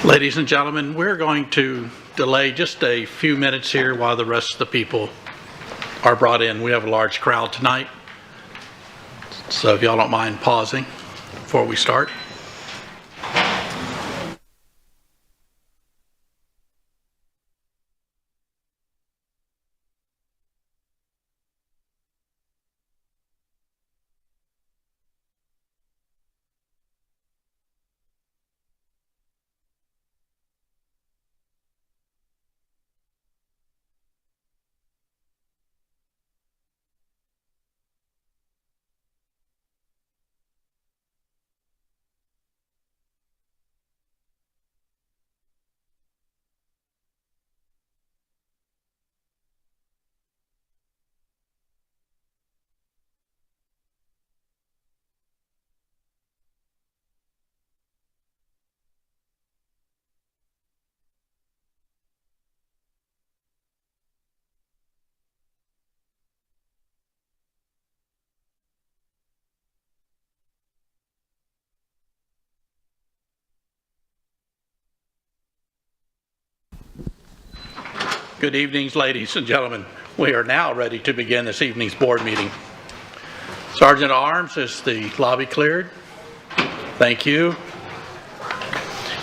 Ladies and gentlemen, we're going to delay just a few minutes here while the rest of the people are brought in. We have a large crowd tonight, so if y'all don't mind pausing before we start. Good evening, ladies and gentlemen. We are now ready to begin this evening's board meeting. Sergeant at Arms, is the lobby cleared? Thank you.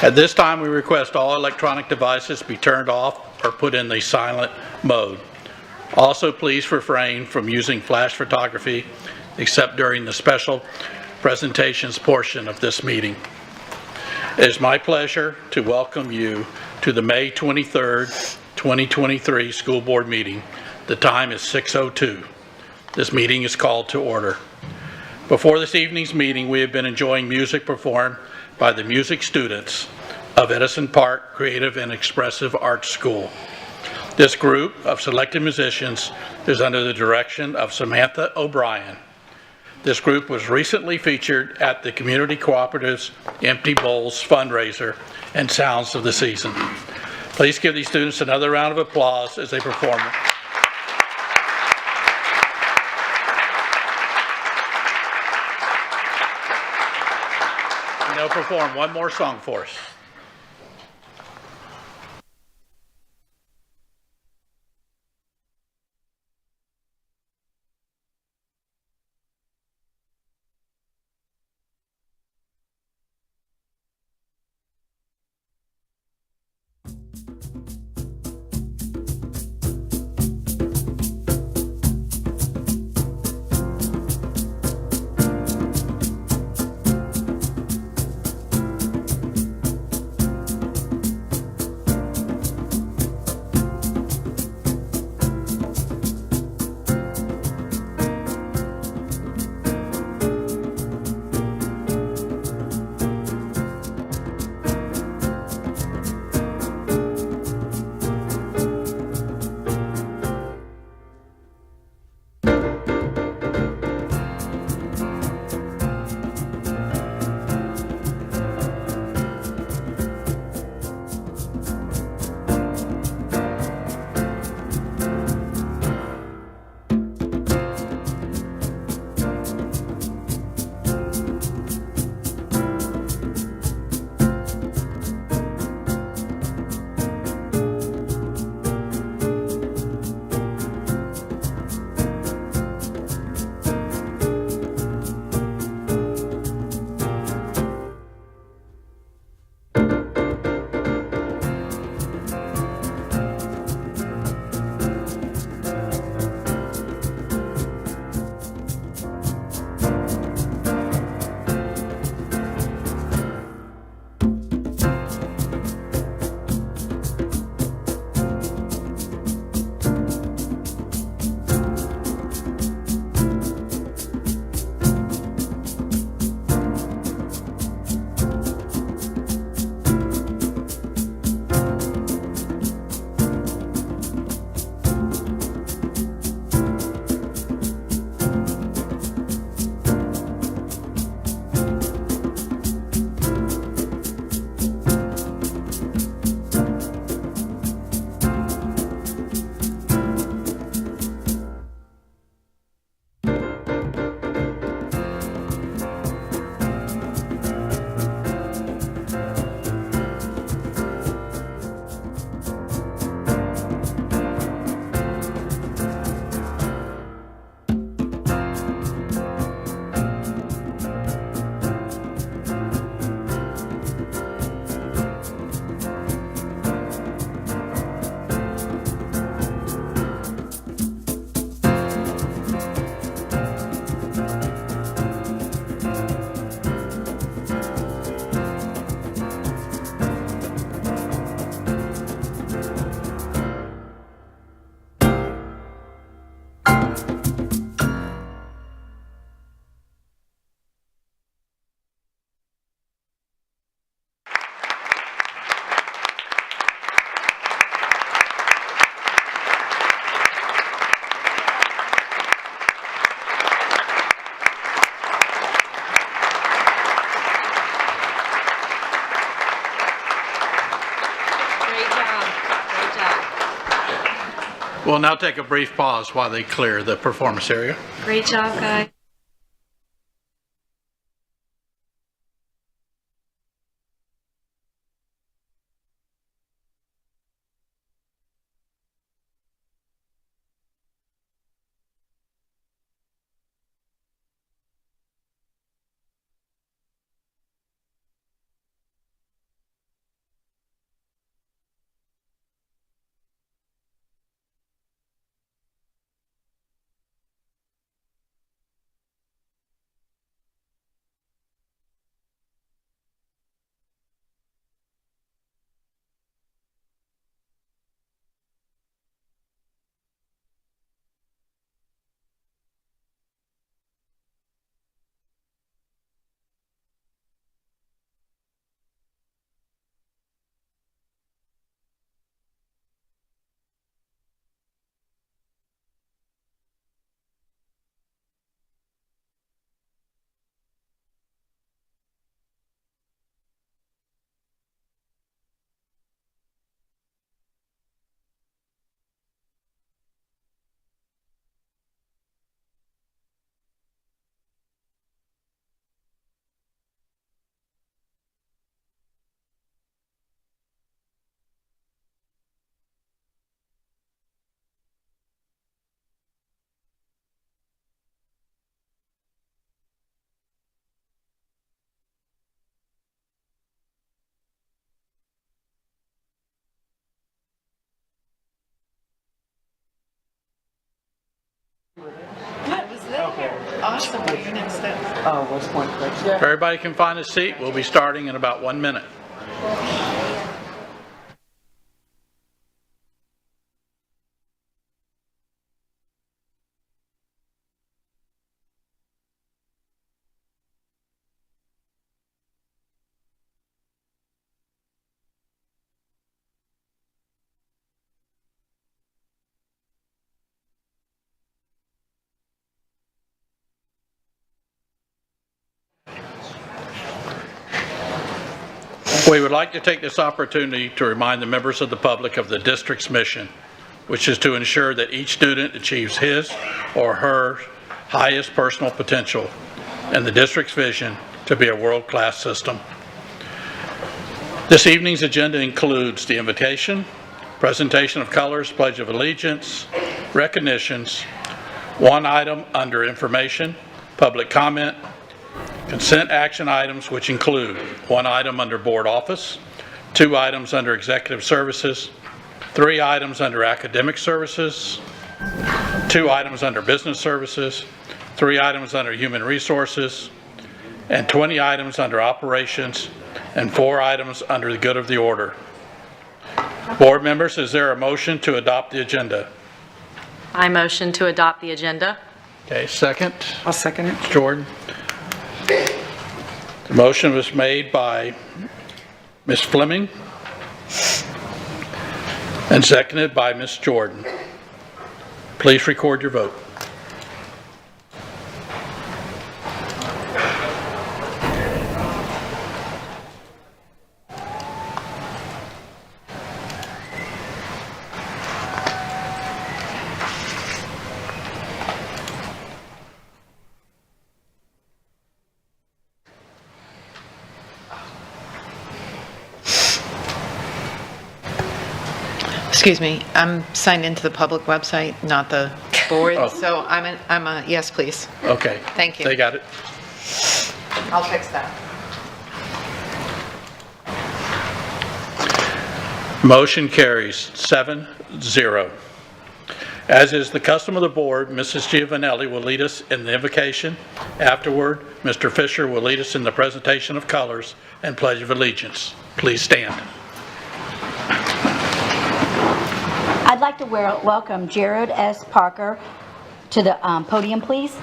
At this time, we request all electronic devices be turned off or put in the silent mode. Also, please refrain from using flash photography except during the special presentations portion of this meeting. It is my pleasure to welcome you to the May 23rd, 2023 school board meeting. The time is 6:02. This meeting is called to order. Before this evening's meeting, we have been enjoying music performed by the music students of Edison Park Creative and Expressive Arts School. This group of selected musicians is under the direction of Samantha O'Brien. This group was recently featured at the Community Cooperative's Empty Bowls fundraiser and Sounds of the Season. Please give these students another round of applause as they perform. And they'll perform one more song for us. We'll now take a brief pause while they clear the performance area. Great job, guys. Awesome. What are your next steps? West Point Cliffs. If everybody can find a seat, we'll be starting in about 1 minute. We would like to take this opportunity to remind the members of the public of the district's mission, which is to ensure that each student achieves his or her highest personal potential and the district's vision to be a world-class system. This evening's agenda includes the invitation, presentation of colors, pledge of allegiance, recognitions, one item under information, public comment, consent action items, which include one item under board office, 2 items under executive services, 3 items under academic services, 2 items under business services, 3 items under human resources, and 20 items under operations, and 4 items under the good of the order. Board members, is there a motion to adopt the agenda? I motion to adopt the agenda. Okay, second. I'll second it. Jordan. The motion was made by Ms. Fleming and seconded by Ms. Jordan. Please record your vote. Excuse me, I'm signed into the public website, not the board, Oh. so I'm a yes, please. Okay. Thank you. They got it. I'll fix that. Motion carries 7-0. As is the custom of the board, Mrs. Giovanelli will lead us in the invocation. Afterward, Mr. Fisher will lead us in the presentation of colors and pledge of allegiance. Please stand. I'd like to welcome Jared S. Parker to the podium, please.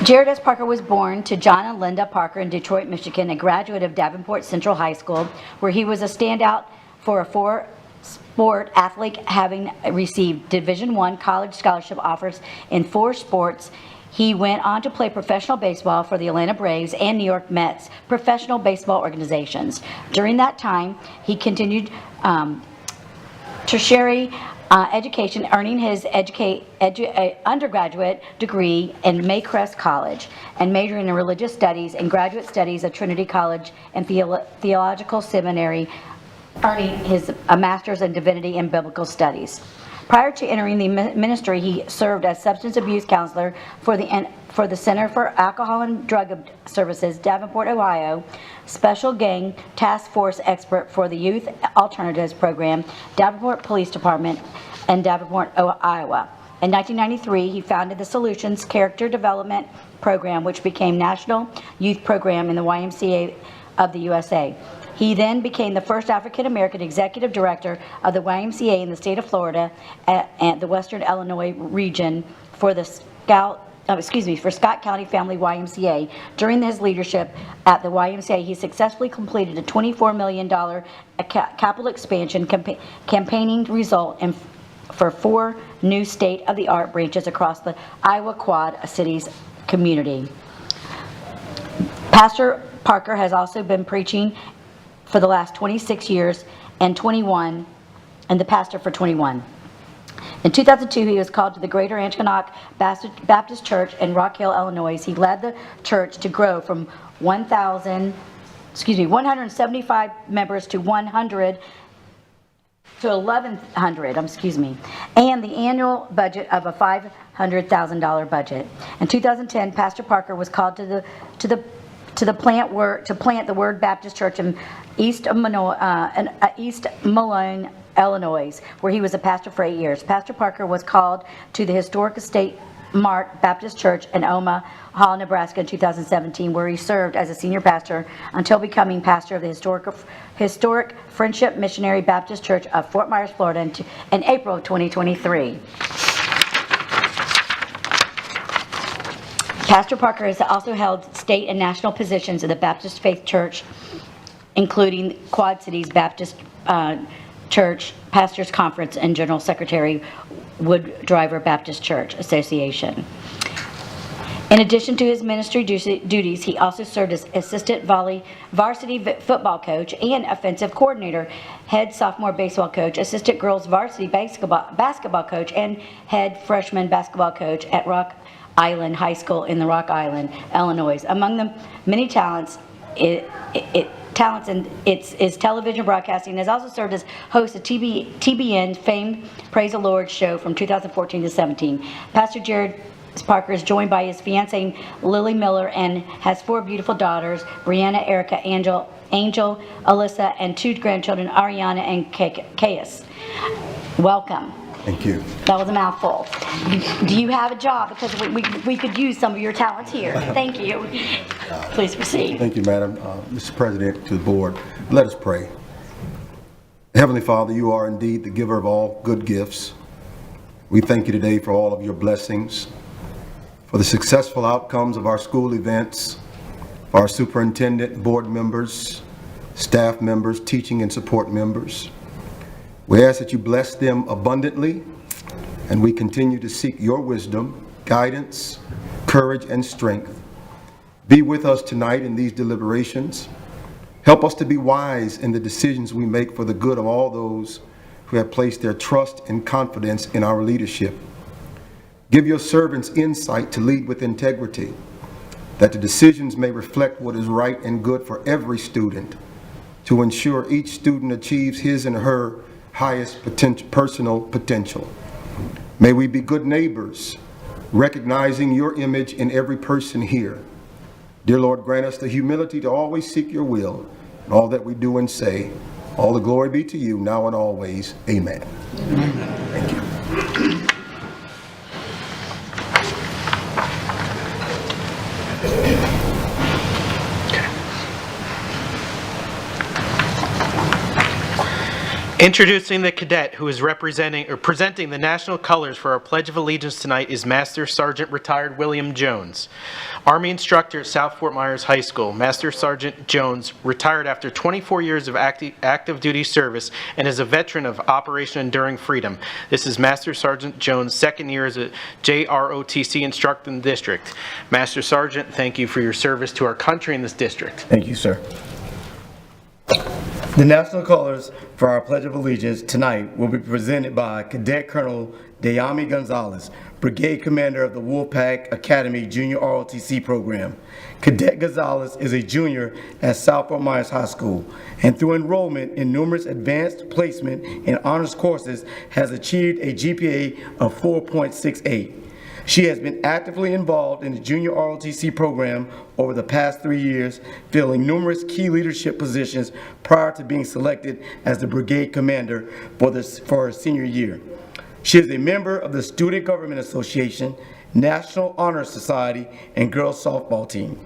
Jared S. Parker was born to John and Linda Parker in Detroit, Michigan, a graduate of Davenport Central High School, where he was a standout for a four-sport athlete, having received Division I college scholarship offers in 4 sports. He went on to play professional baseball for the Atlanta Braves and New York Mets professional baseball organizations. During that time, he continued tertiary education, earning his undergraduate degree in Maycrest College and majoring in religious studies and graduate studies at Trinity College and Theological Seminary, earning a master's in divinity and biblical studies. Prior to entering the ministry, he served as substance abuse counselor for the Center for Alcohol and Drug Services, Davenport, Ohio, Special Gang Task Force expert for the Youth Alternatives Program, Davenport Police Department, and Davenport, Iowa. In 1993, he founded the Solutions Character Development Program, which became National Youth Program in the YMCA of the USA. He then became the first African-American executive director of the YMCA in the state of Florida and the Western Illinois region for the Scott County Family YMCA. During his leadership at the YMCA, he successfully completed a $24 million capital expansion campaigning result for 4 new state-of-the-art branches across the Iowa Quad Cities community. Pastor Parker has also been preaching for the last 26 years and the pastor for 21. In 2002, he was called to the Greater Antioch Baptist Church in Rock Hill, Illinois. He led the church to grow from 175 members to 100 to 1,100, and the annual budget of a $500,000 budget. In 2010, Pastor Parker was called to plant the Word Baptist Church in East Moline, Illinois, where he was a pastor for 8 years. Pastor Parker was called to the historic Estate Mart Baptist Church in Omaha, Nebraska in 2017, where he served as a senior pastor until becoming pastor of the historic Friendship Missionary Baptist Church of Fort Myers, Florida in April of 2023. Pastor Parker has also held state and national positions in the Baptist Faith Church, including Quad Cities Baptist Church Pastors Conference and General Secretary, Wood Driver Baptist Church Association. In addition to his ministry duties, he also served as assistant varsity football coach and offensive coordinator, head sophomore baseball coach, assistant girls varsity basketball coach, and head freshman basketball coach at Rock Island High School in the Rock Island, Illinois. Among the many talents in its television broadcasting, has also served as host of TBN famed Praise the Lord show from 2014 to 17. Pastor Jared Parker is joined by his fiancée Lily Miller and has 4 beautiful daughters, Brianna, Erica, Angel, Alyssa, and 2 grandchildren, Ariana and Caius. Welcome. Thank you. That was a mouthful. Do you have a job? Because we could use some of your talents here. Thank you. Please proceed. Thank you, Madam. Mr. President, to the board, let us pray. Heavenly Father, you are indeed the giver of all good gifts. We thank you today for all of your blessings, for the successful outcomes of our school events, for our superintendent, board members, staff members, teaching and support members. We ask that you bless them abundantly, and we continue to seek your wisdom, guidance, courage, and strength. Be with us tonight in these deliberations. Help us to be wise in the decisions we make for the good of all those who have placed their trust and confidence in our leadership. Give your servants insight to lead with integrity, that the decisions may reflect what is right and good for every student, to ensure each student achieves his and her highest personal potential. May we be good neighbors, recognizing your image in every person here. Dear Lord, grant us the humility to always seek your will in all that we do and say. All the glory be to you, now and always. Amen. Thank you. Introducing the cadet who is presenting the national colors for our Pledge of Allegiance tonight is Master Sergeant Retired William Jones. Army instructor at South Fort Myers High School, Master Sergeant Jones retired after 24 years of active duty service and is a veteran of Operation Enduring Freedom. This is Master Sergeant Jones' second year as a JROTC instructor in the district. Master Sergeant, thank you for your service to our country in this district. Thank you, sir. The national colors for our Pledge of Allegiance tonight will be presented by Cadet Colonel Dayami Gonzalez, Brigade Commander of the Wolfpack Academy Junior ROTC program. Cadet Gonzalez is a junior at South Fort Myers High School, and through enrollment in numerous advanced placement and honors courses has achieved a GPA of 4.68. She has been actively involved in the Junior ROTC program over the past 3 years, filling numerous key leadership positions prior to being selected as the brigade commander for her senior year. She is a member of the Student Government Association, National Honor Society, and girls softball team.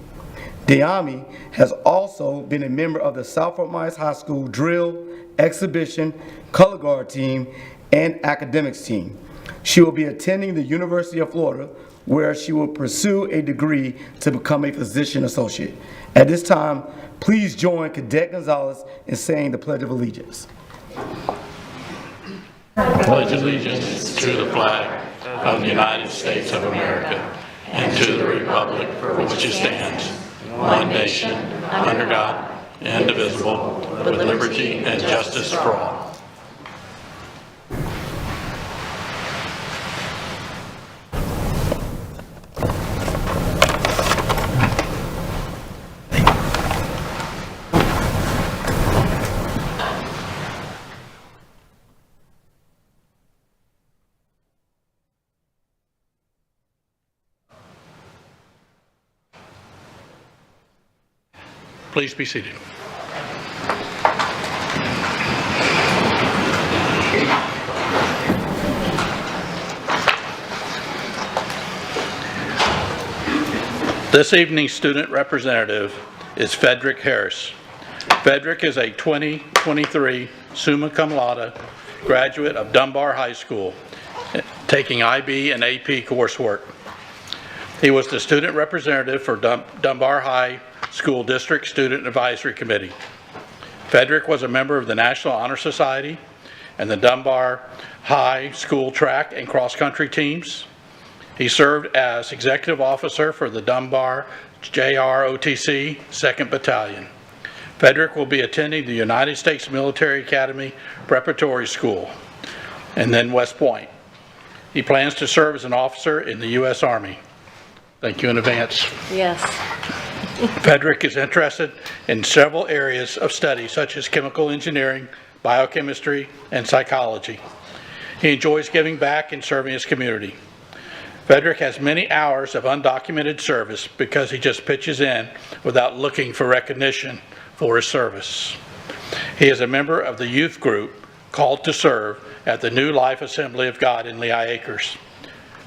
Dayami has also been a member of the South Fort Myers High School drill, exhibition, color guard team, and academics team. She will be attending the University of Florida, where she will pursue a degree to become a physician associate. At this time, please join Cadet Gonzalez in saying the Pledge of Allegiance. Pledge allegiance to the flag of the United States of America and to the republic for which it stands, one nation, under God, indivisible, with liberty and justice for all. Please be seated. This evening's student representative is Frederick Harris. Frederick is a 2023 summa cum laude graduate of Dunbar High School, taking IB and AP coursework. He was the student representative for Dunbar High School District Student Advisory Committee. Frederick was a member of the National Honor Society and the Dunbar High School track and cross-country teams. He served as executive officer for the Dunbar JROTC 2nd Battalion. Frederick will be attending the United States Military Academy Preparatory School and then West Point. He plans to serve as an officer in the U.S. Army. Thank you in advance. Yes. Frederick is interested in several areas of study such as chemical engineering, biochemistry, and psychology. He enjoys giving back and serving his community. Frederick has many hours of undocumented service because he just pitches in without looking for recognition for his service. He is a member of the youth group called to serve at the New Life Assembly of God in Lehigh Acres.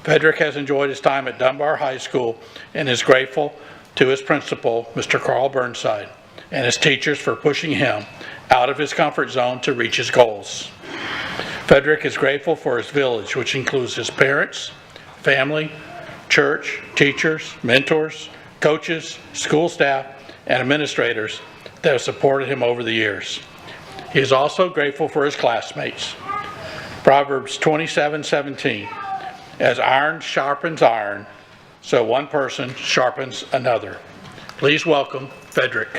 Frederick has enjoyed his time at Dunbar High School and is grateful to his principal, Mr. Carl Burnside, and his teachers for pushing him out of his comfort zone to reach his goals. Frederick is grateful for his village, which includes his parents, family, church, teachers, mentors, coaches, school staff, and administrators that have supported him over the years. He is also grateful for his classmates. Proverbs 27:17, as iron sharpens iron, so one person sharpens another. Please welcome Frederick.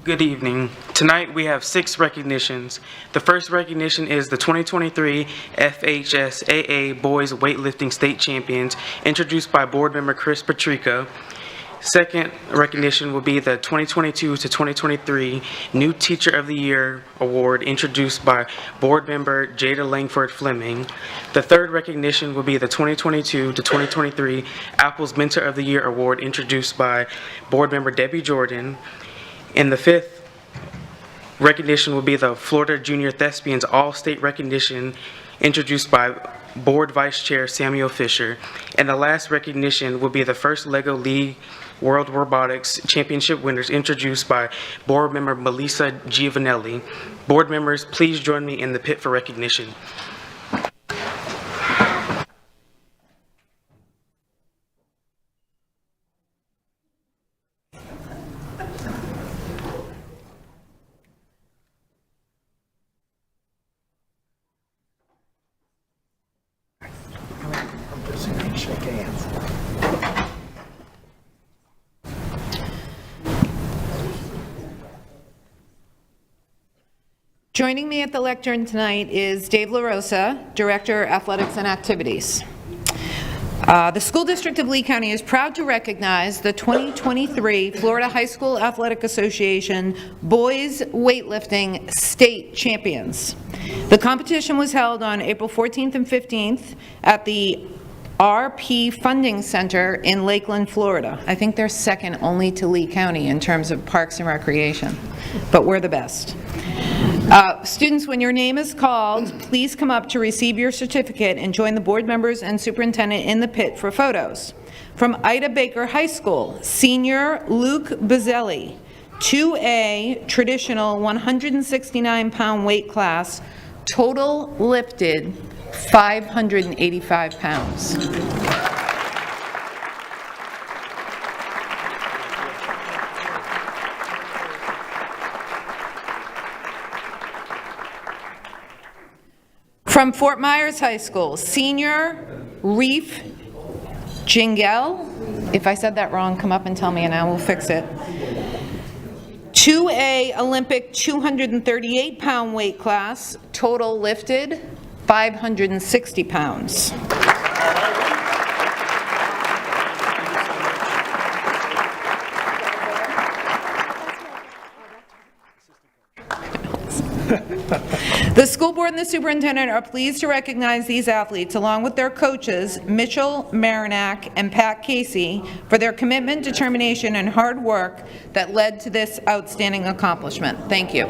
Good evening. Tonight we have 6 recognitions. The first recognition is the 2023 FHSAA Boys Weightlifting State Champions, introduced by board member Chris Patrica. Second recognition will be the 2022 to 2023 New Teacher of the Year Award, introduced by board member Jada Langford Fleming. The third recognition will be the 2022 to 2023 Apples Mentor of the Year Award, introduced by board member Debbie Jordan. And the fifth recognition will be the Florida Junior Thespians All-State Recognition, introduced by Board Vice Chair Samuel Fisher. And the last recognition will be the first LEGO League World Robotics Championship winners, introduced by board member Melissa Giovanelli. Board members, please join me in the pit for recognition. Joining me at the lectern tonight is Dave LaRosa, Director, Athletics and Activities. The School District of Lee County is proud to recognize the 2023 Florida High School Athletic Association Boys Weightlifting State Champions. The competition was held on April 14th and 15th at the RP Funding Center in Lakeland, Florida. I think they're second only to Lee County in terms of parks and recreation, but we're the best. Students, when your name is called, please come up to receive your certificate and join the board members and superintendent in the pit for photos. From Ida Baker High School, Senior Luke Bazzelli, 2A traditional 169-pound weight class, total lifted 585 pounds. From Fort Myers High School, Senior Reef Jingel, if I said that wrong, come up and tell me and I will fix it. 2A Olympic 238-pound weight class, total lifted 560 pounds. The school board and the superintendent are pleased to recognize these athletes, along with their coaches, Mitchell Marinack and Pat Casey, for their commitment, determination, and hard work that led to this outstanding accomplishment. Thank you.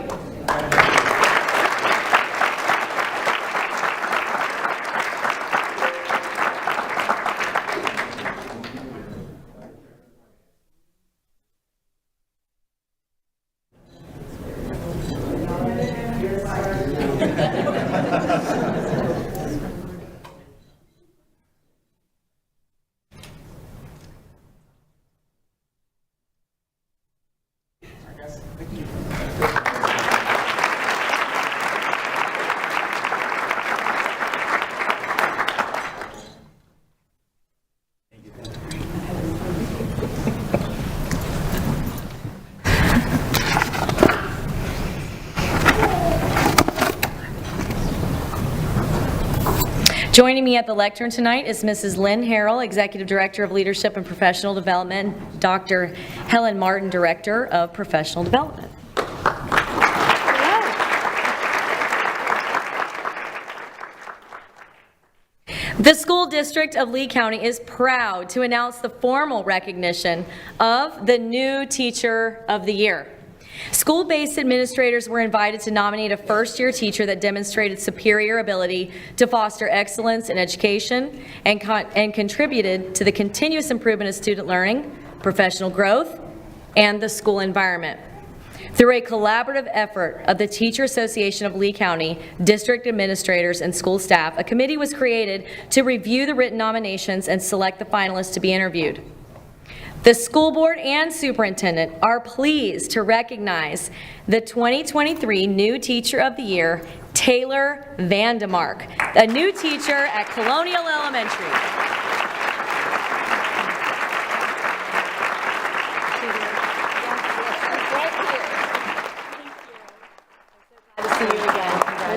Joining me at the lectern tonight is Mrs. Lynn Harrell, Executive Director of Leadership and Professional Development, Dr. Helen Martin, Director of Professional Development. The School District of Lee County is proud to announce the formal recognition of the new Teacher of the Year. School-based administrators were invited to nominate a first-year teacher that demonstrated superior ability to foster excellence in education and contributed to the continuous improvement of student learning, professional growth, and the school environment. Through a collaborative effort of the Teacher Association of Lee County, district administrators, and school staff, a committee was created to review the written nominations and select the finalists to be interviewed. The school board and superintendent are pleased to recognize the 2023 new Teacher of the Year, Taylor Vandemark, a new teacher at Colonial Elementary.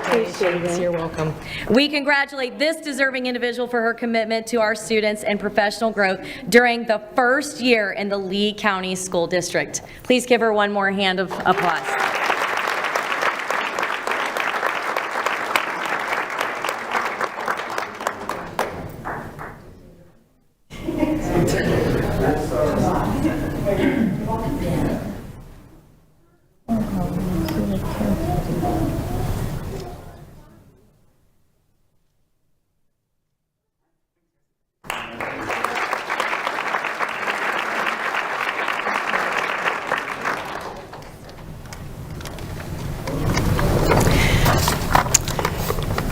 Congratulations. You're welcome. We congratulate this deserving individual for her commitment to our students and professional growth during the first year in the Lee County School District. Please give her one more hand of applause.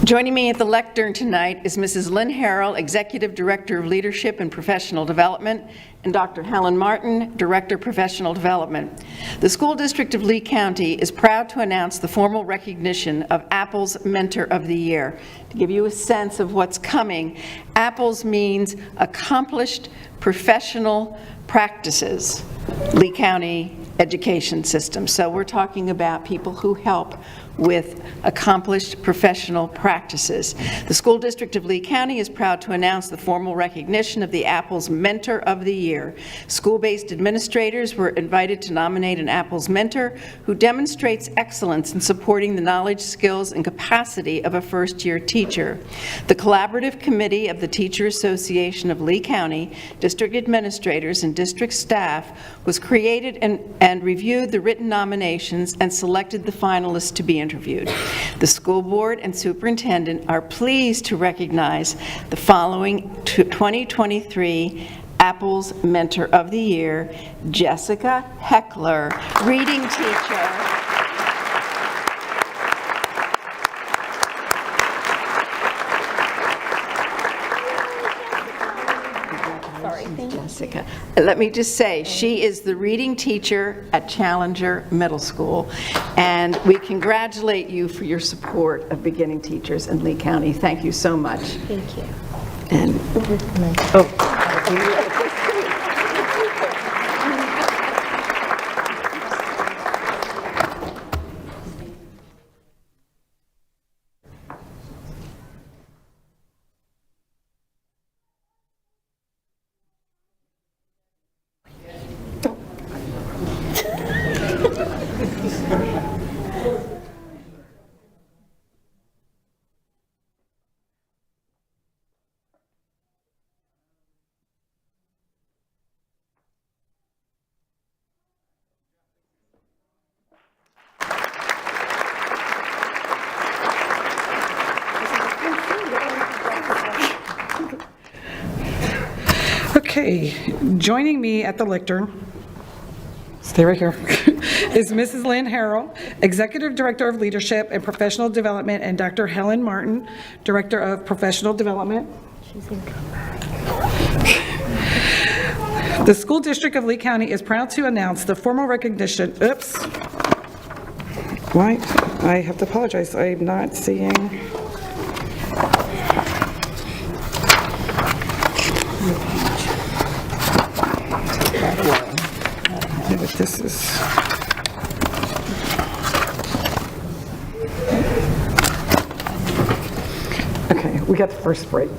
Joining me at the lectern tonight is Mrs. Lynn Harrell, Executive Director of Leadership and Professional Development, and Dr. Helen Martin, Director of Professional Development. The School District of Lee County is proud to announce the formal recognition of Apple's Mentor of the Year. To give you a sense of what's coming, Apple's means Accomplished Professional Practices, Lee County Education System. So we're talking about people who help with accomplished professional practices. The School District of Lee County is proud to announce the formal recognition of the Apples Mentor of the Year. School-based administrators were invited to nominate an Apples Mentor who demonstrates excellence in supporting the knowledge, skills, and capacity of a first-year teacher. The Collaborative Committee of the Teacher Association of Lee County, district administrators, and district staff was created and reviewed the written nominations and selected the finalists to be interviewed. The school board and superintendent are pleased to recognize the following 2023 Apples Mentor of the Year: Jessica Heckler, reading teacher. Jessica. Let me just say, she is the reading teacher at Challenger Middle School, and we congratulate you for your support of beginning teachers in Lee County. Thank you so much. Thank you. And, Okay, joining me at the lectern, stay right here, is Mrs. Lynn Harrell, Executive Director of Leadership and Professional Development, and Dr. Helen Martin, Director of Professional Development. The School District of Lee County is proud to announce the formal recognition, oops, why, I have to apologize, I'm not seeing. This is, okay, we got the first right.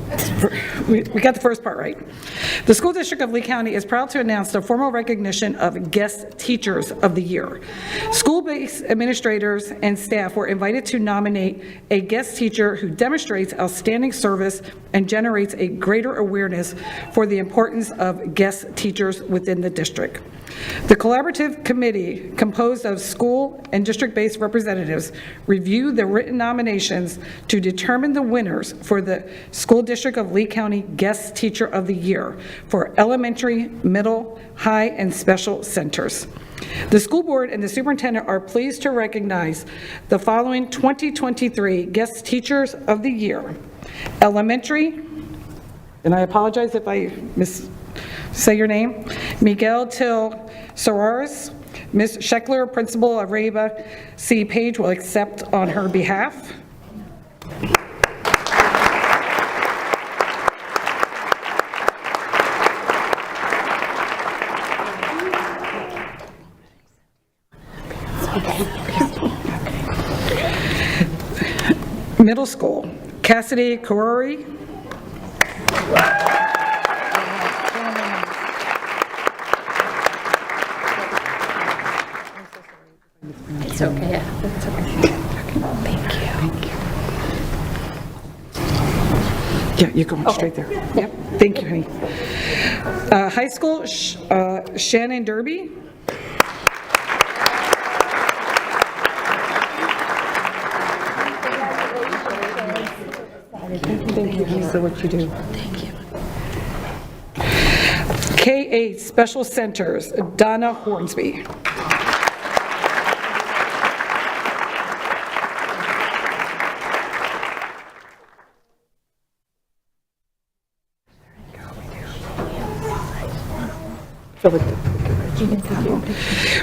We got the first part right. The School District of Lee County is proud to announce the formal recognition of Guest Teachers of the Year. School-based administrators and staff were invited to nominate a guest teacher who demonstrates outstanding service and generates a greater awareness for the importance of guest teachers within the district. The collaborative committee, composed of school and district-based representatives, reviewed the written nominations to determine the winners for the School District of Lee County Guest Teacher of the Year for elementary, middle, high, and special centers. The school board and the superintendent are pleased to recognize the following 2023 Guest Teachers of the Year. Elementary, and I apologize if I say your name, Miguel Till Soares. Ms. Scheckler, Principal of Reba C. Page, will accept on her behalf. Middle school, Cassidy Korori. It's okay. Yeah, it's okay. Thank you. Yeah, you're going straight there. Yep. Thank you, honey. High school, Shannon Derby. Thank you, honey, for what you do. Thank you. K-8 Special Centers, Donna Hornsby.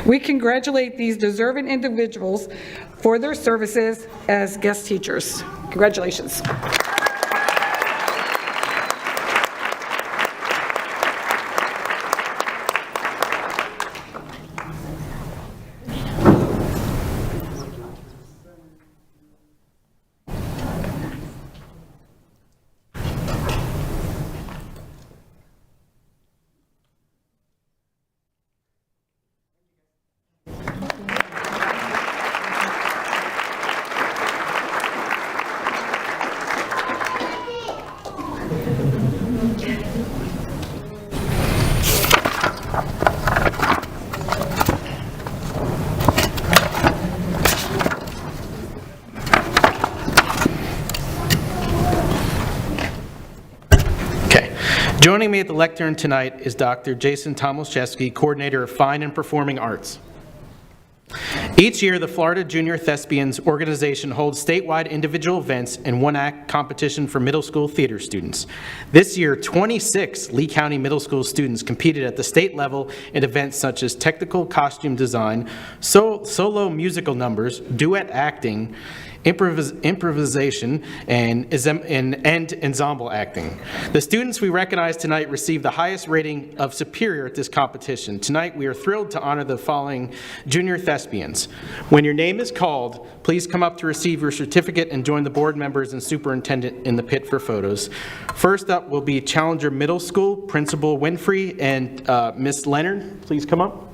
We congratulate these deserving individuals for their services as guest teachers. Congratulations. Joining me at the lectern tonight is Dr. Jason Tomaszewski, Coordinator of Fine and Performing Arts. Each year, the Florida Junior Thespians organization holds statewide individual events and one-act competition for middle school theater students. This year, 26 Lee County middle school students competed at the state level in events such as technical costume design, solo musical numbers, duet acting, improvisation, and ensemble acting. The students we recognize tonight received the highest rating of superior at this competition. Tonight, we are thrilled to honor the following junior thespians. When your name is called, please come up to receive your certificate and join the board members and superintendent in the pit for photos. First up will be Challenger Middle School, Principal Winfrey and Miss Leonard. Please come up.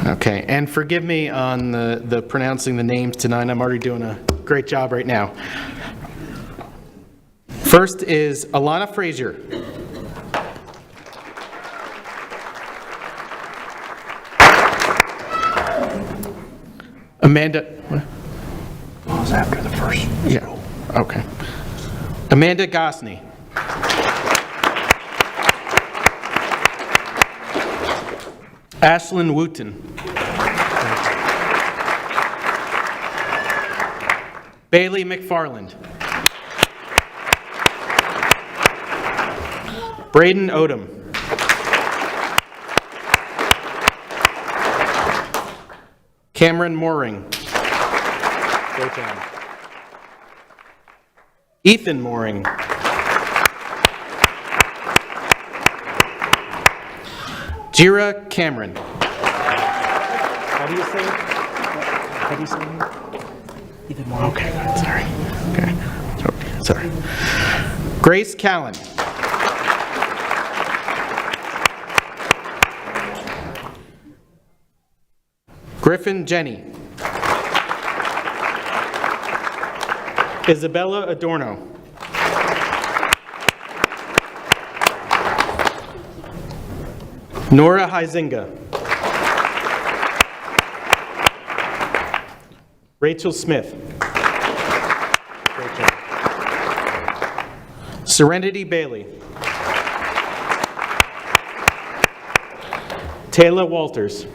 Okay, and forgive me on the pronouncing the names tonight. I'm already doing a great job right now. First is Alana Frazier. Amanda. What was after the first? Yeah, okay. Amanda Gosney. Ashlyn Wooten. Bailey McFarland. Braden Odom. Cameron Mooring. Great job. Ethan Mooring. Jira Cameron. How do you say it? How do you say it? Ethan Mooring. Okay, sorry. Okay, sorry. Grace Callan. Griffin Jenny. Isabella Adorno. Nora Huizinga. Rachel Smith. Great job. Serenity Bailey. Taylor Walters.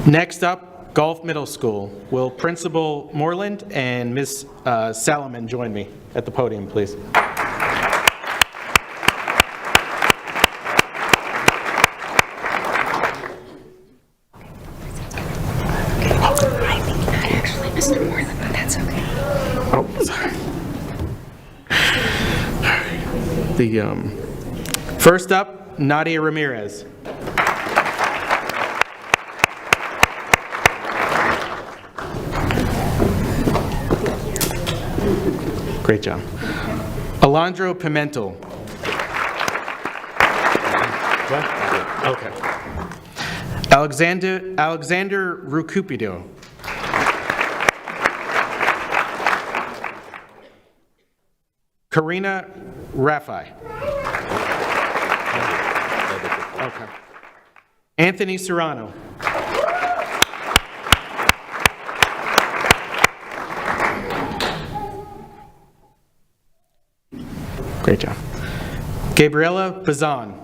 Next up, Gulf Middle School. Will Principal Moreland and Ms. Salomon join me at the podium, please? Actually, Mr. Moreland, but that's okay. Oh, sorry. First up, Nadia Ramirez. Great job. Alondro Pimentel. What? Okay. Alexander Rucupido. Karina Raffi. Okay. Anthony Serrano. Great job. Gabriela Pazan.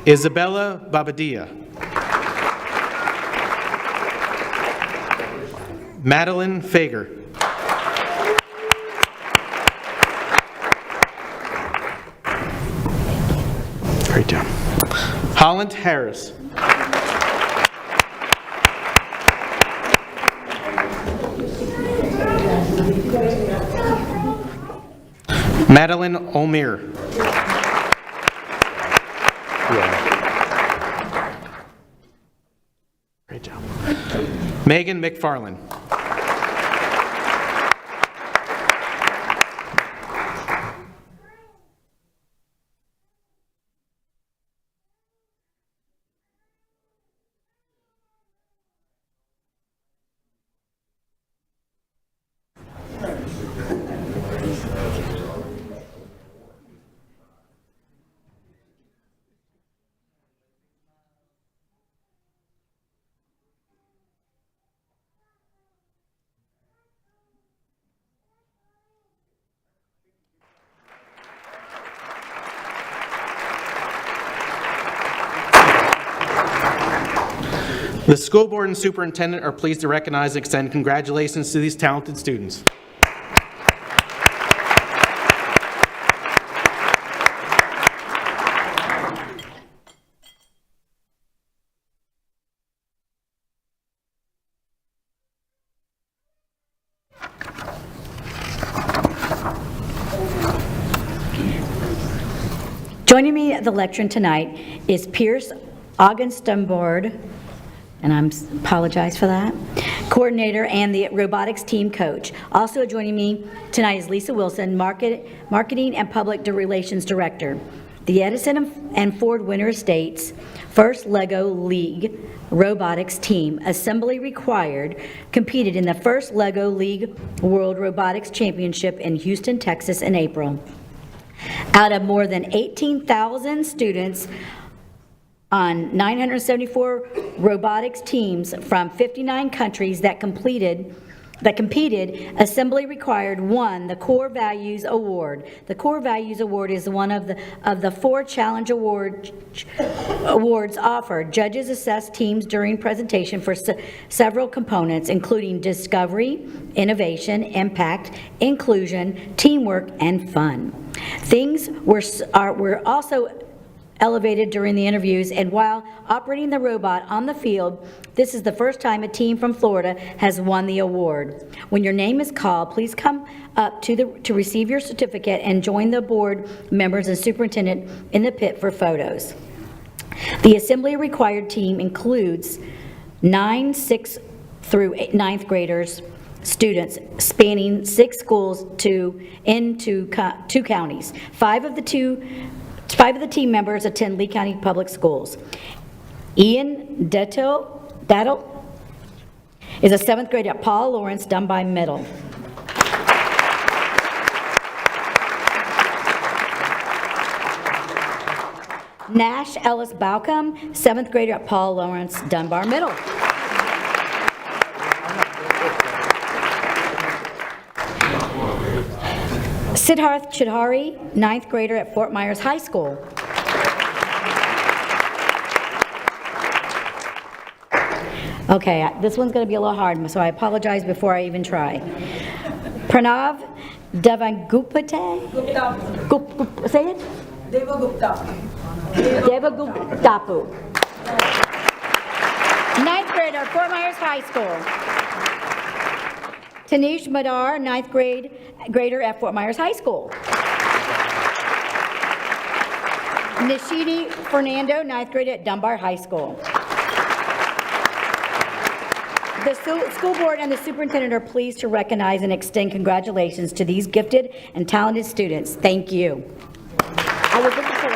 Isabella Babadia. Madeline Fager. Great job. Holland Harris. Madeline Olmir. Great job. Megan McFarland. The school board and superintendent are pleased to recognize and extend congratulations to these talented students. Joining me at the lectern tonight is Pierce Augenstenbord, and I apologize for that, coordinator and the robotics team coach. Also joining me tonight is Lisa Wilson, marketing and public relations director. The Edison and Ford Winter Estates First Lego League robotics team, assembly required, competed in the first Lego League World Robotics Championship in Houston, Texas in April. Out of more than 18,000 students on 974 robotics teams from 59 countries that competed, assembly required won the Core Values Award. The Core Values Award is one of the 4 challenge awards offered. Judges assess teams during presentation for several components, including discovery, innovation, impact, inclusion, teamwork, and fun. Things were also elevated during the interviews, and while operating the robot on the field, this is the first time a team from Florida has won the award. When your name is called, please come up to receive your certificate and join the board members and superintendent in the pit for photos. The assembly required team includes 9 6th through 9th graders, students spanning 6 schools in two counties. Five of the team members attend Lee County Public Schools. Ian Dattle is a 7th grader at Paul Lawrence Dunbar Middle. Nash Ellis Baucom, 7th grader at Paul Lawrence Dunbar Middle. Siddharth Chidhari, 9th grader at Fort Myers High School. Okay, this one's going to be a little hard, so I apologize before I even try. Pranav Devagupte? Say it? Devaguptapu. 9th grader at Fort Myers High School. Tanish Madar, 9th grader at Fort Myers High School. Nishidi Fernando, 9th grader at Dunbar High School. The school board and the superintendent are pleased to recognize and extend congratulations to these gifted and talented students. Thank you. I was looking for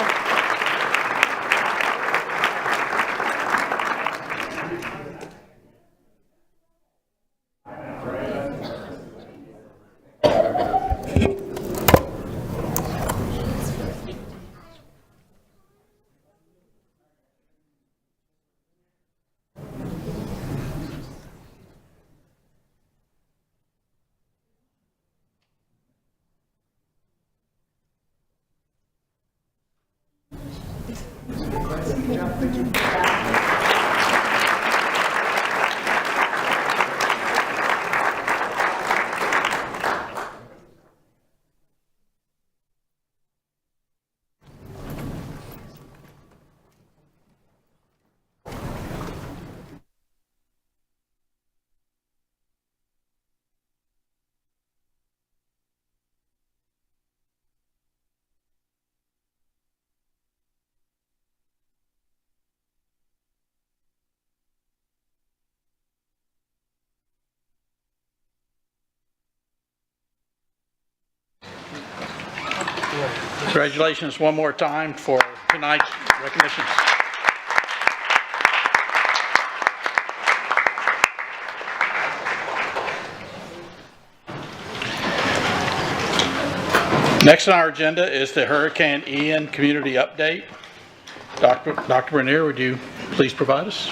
Congratulations one more time for tonight's recognitions. Next on our agenda is the Hurricane Ian Community Update. Dr. Bernier, would you please provide us?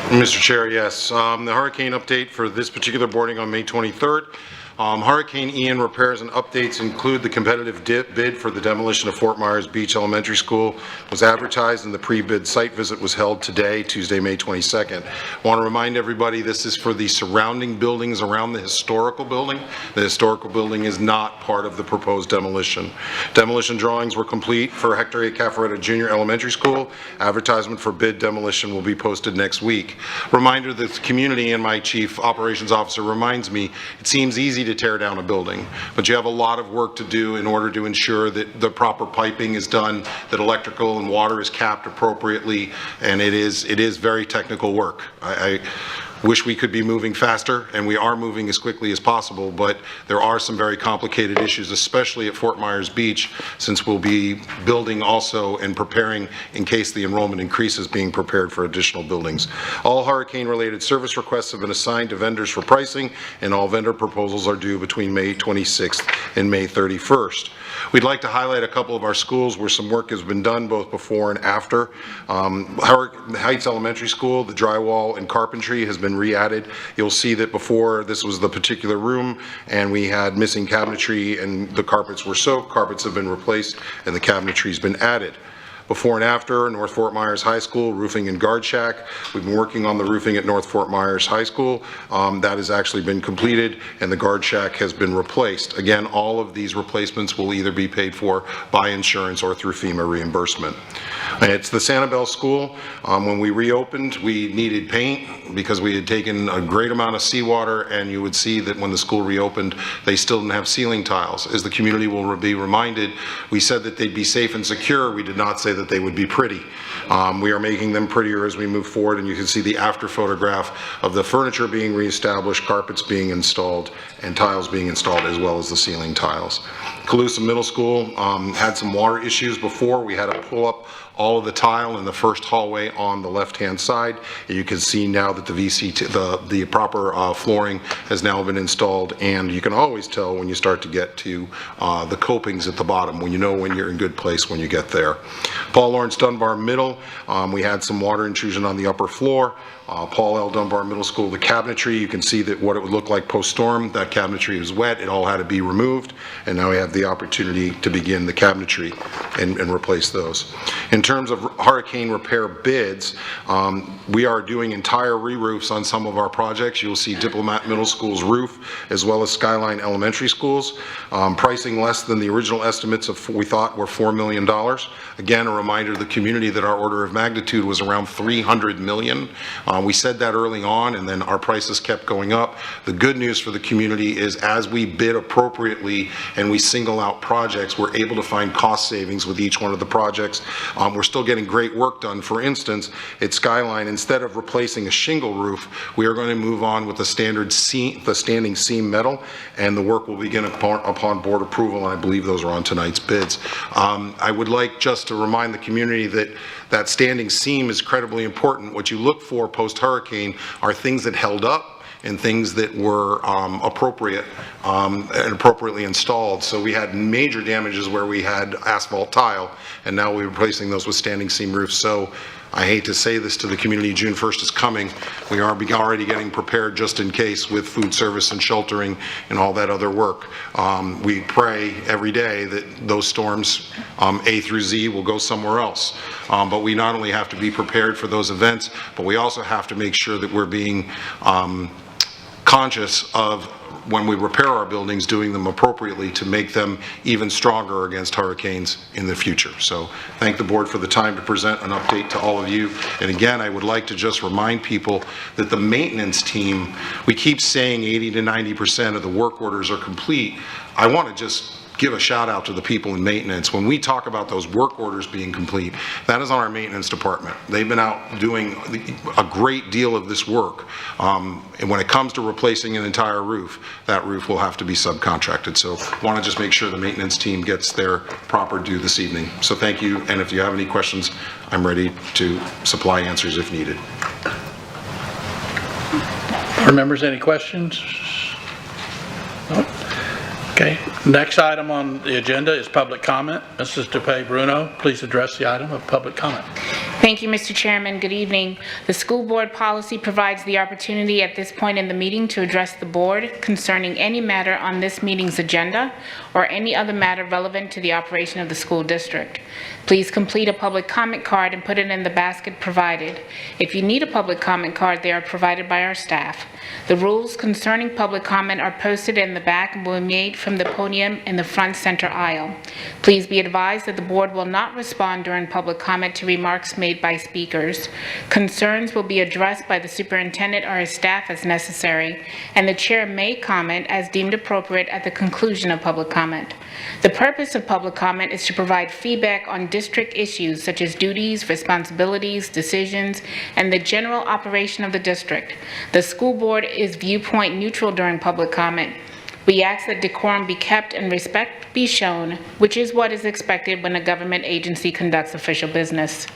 Mr. Chair, yes. The hurricane update for this particular boarding on May 23rd. Hurricane Ian repairs and updates include the competitive bid for the demolition of Fort Myers Beach Elementary School was advertised and the pre-bid site visit was held today, Tuesday, May 22nd. I want to remind everybody this is for the surrounding buildings around the historical building. The historical building is not part of the proposed demolition. Demolition drawings were complete for Hector A. Caffaretta Junior Elementary School. Advertisement for bid demolition will be posted next week. Reminder that the community, and my Chief Operations Officer reminds me, it seems easy to tear down a building, but you have a lot of work to do in order to ensure that the proper piping is done, that electrical and water is capped appropriately, and it is very technical work. I wish we could be moving faster, and we are moving as quickly as possible, but there are some very complicated issues, especially at Fort Myers Beach, since we'll be building also and preparing in case the enrollment increases, being prepared for additional buildings. All hurricane-related service requests have been assigned to vendors for pricing, and all vendor proposals are due between May 26th and May 31st. We'd like to highlight a couple of our schools where some work has been done both before and after. Howard Heights Elementary School, the drywall and carpentry has been re-added. You'll see that before this was the particular room and we had missing cabinetry and the carpets were soaked. Carpets have been replaced and the cabinetry has been added. Before and after, North Fort Myers High School, roofing and guard shack. We've been working on the roofing at North Fort Myers High School. That has actually been completed and the guard shack has been replaced. Again, all of these replacements will either be paid for by insurance or through FEMA reimbursement. It's the Sanibel School. When we reopened, we needed paint because we had taken a great amount of seawater, and you would see that when the school reopened, they still didn't have ceiling tiles. As the community will be reminded, we said that they'd be safe and secure. We did not say that they would be pretty. We are making them prettier as we move forward, and you can see the after photograph of the furniture being reestablished, carpets being installed, and tiles being installed, as well as the ceiling tiles. Calusa Middle School had some water issues before. We had to pull up all of the tile in the first hallway on the left-hand side. You can see now that the proper flooring has now been installed, and you can always tell when you start to get to the copings at the bottom, when you know when you're in good place when you get there. Paul Lawrence Dunbar Middle, we had some water intrusion on the upper floor. Paul L. Dunbar Middle School, the cabinetry, you can see that what it would look like post-storm. That cabinetry was wet, it all had to be removed, and now we have the opportunity to begin the cabinetry and replace those. In terms of hurricane repair bids, we are doing entire re-roofs on some of our projects. You'll see Diplomat Middle School's roof, as well as Skyline Elementary Schools. Pricing less than the original estimates of we thought were $4 million. Again, a reminder to the community that our order of magnitude was around $300 million. We said that early on, and then our prices kept going up. The good news for the community is as we bid appropriately and we single out projects, we're able to find cost savings with each one of the projects. We're still getting great work done. For instance, at Skyline, instead of replacing a shingle roof, we are going to move on with the standard standing seam metal, and the work will begin upon board approval, and I believe those are on tonight's bids. I would like just to remind the community that standing seam is incredibly important. What you look for post-hurricane are things that held up and things that were appropriate and appropriately installed. So we had major damages where we had asphalt tile, and now we're replacing those with standing seam roofs. So I hate to say this to the community, June 1st is coming. We are already getting prepared just in case with food service and sheltering and all that other work. We pray every day that those storms, A through Z, will go somewhere else. But we not only have to be prepared for those events, but we also have to make sure that we're being conscious of, when we repair our buildings, doing them appropriately to make them even stronger against hurricanes in the future. So thank the board for the time to present an update to all of you. And again, I would like to just remind people that the maintenance team, we keep saying 80 to 90% of the work orders are complete. I want to just give a shout out to the people in maintenance. When we talk about those work orders being complete, that is on our maintenance department. They've been out doing a great deal of this work. And when it comes to replacing an entire roof, that roof will have to be subcontracted. So I want to just make sure the maintenance team gets their proper due this evening. So thank you, and if you have any questions, I'm ready to supply answers if needed. Board members, any questions? No? Okay, next item on the agenda is public comment. Mrs. DePay Bruno, please address the item of public comment. Thank you, Mr. Chairman. Good evening. The school board policy provides the opportunity at this point in the meeting to address the board concerning any matter on this meeting's agenda or any other matter relevant to the operation of the school district. Please complete a public comment card and put it in the basket provided. If you need a public comment card, they are provided by our staff. The rules concerning public comment are posted in the back and will be made from the podium in the front center aisle. Please be advised that the board will not respond during public comment to remarks made by speakers. Concerns will be addressed by the superintendent or his staff as necessary, and the chair may comment as deemed appropriate at the conclusion of public comment. The purpose of public comment is to provide feedback on district issues such as duties, responsibilities, decisions, and the general operation of the district. The school board is viewpoint neutral during public comment. We ask that decorum be kept and respect be shown, which is what is expected when a government agency conducts official business.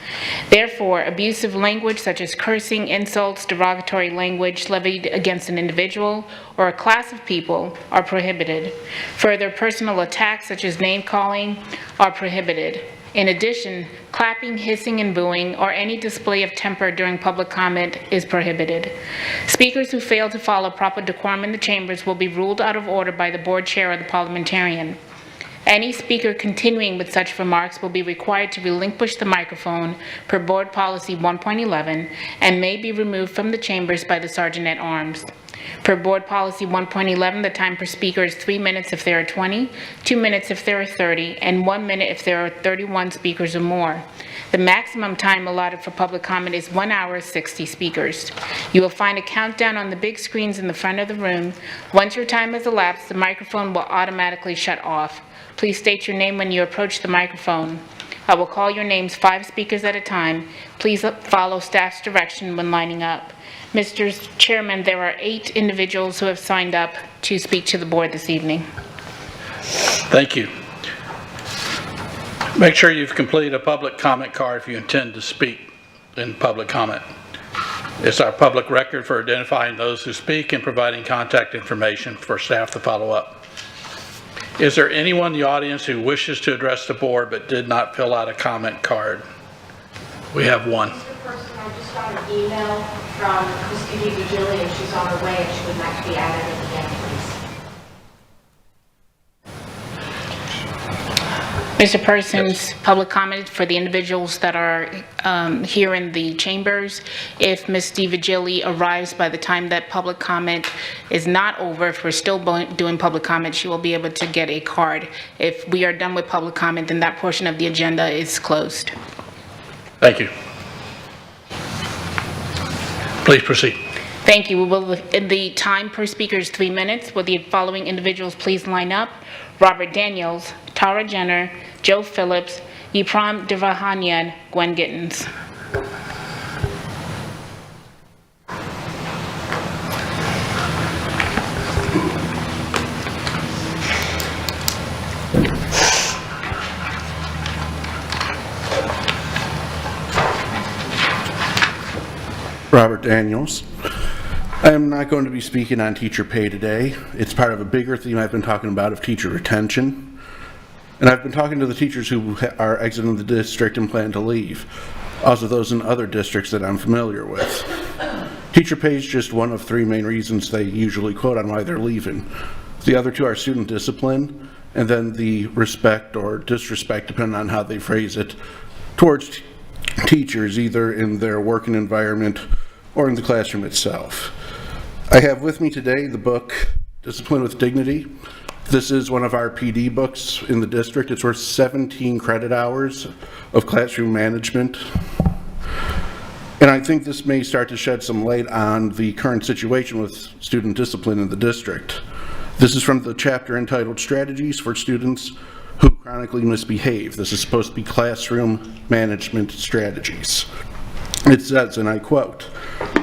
Therefore, abusive language such as cursing, insults, derogatory language levied against an individual or a class of people are prohibited. Further, personal attacks such as name-calling are prohibited. In addition, clapping, hissing, and booing, or any display of temper during public comment is prohibited. Speakers who fail to follow proper decorum in the chambers will be ruled out of order by the board chair or the parliamentarian. Any speaker continuing with such remarks will be required to relinquish the microphone per Board Policy 1.11 and may be removed from the chambers by the Sergeant at Arms. Per Board Policy 1.11, the time per speaker is 3 minutes if there are 20, 2 minutes if there are 30, and 1 minute if there are 31 speakers or more. The maximum time allotted for public comment is 1 hour, 60 speakers. You will find a countdown on the big screens in the front of the room. Once your time has elapsed, the microphone will automatically shut off. Please state your name when you approach the microphone. I will call your names 5 speakers at a time. Please follow staff's direction when lining up. Mr. Chairman, there are 8 individuals who have signed up to speak to the board this evening. Thank you. Make sure you've completed a public comment card if you intend to speak in public comment. It's our public record for identifying those who speak and providing contact information for staff to follow up. Is there anyone in the audience who wishes to address the board but did not fill out a comment card? We have one. Mr. Person, I just got an email from Ms. DeVigili, and she's on her way, and she would like to be added at the end, please. Mr. Persons, public comment for the individuals that are here in the chambers. If Ms. DeVigili arrives by the time that public comment is not over, if we're still doing public comment, she will be able to get a card. If we are done with public comment, then that portion of the agenda is closed. Thank you. Please proceed. Thank you. The time per speaker is 3 minutes. Will the following individuals please line up? Robert Daniels, Tara Jenner, Joe Phillips, Yipram Devahanyan, Gwen Gittins. Robert Daniels. I am not going to be speaking on teacher pay today. It's part of a bigger theme I've been talking about of teacher retention. And I've been talking to the teachers who are exiting the district and plan to leave. also those in other districts that I'm familiar with. Teacher pay is just one of 3 main reasons they usually quote on why they're leaving. The other 2 are student discipline, and then the respect or disrespect, depending on how they phrase it, towards teachers, either in their working environment or in the classroom itself. I have with me today the book, Discipline with Dignity. This is one of our PD books in the district. It's worth 17 credit hours of classroom management. And I think this may start to shed some light on the current situation with student discipline in the district. This is from the chapter entitled Strategies for Students Who Chronically Misbehave. This is supposed to be classroom management strategies. It says, and I quote,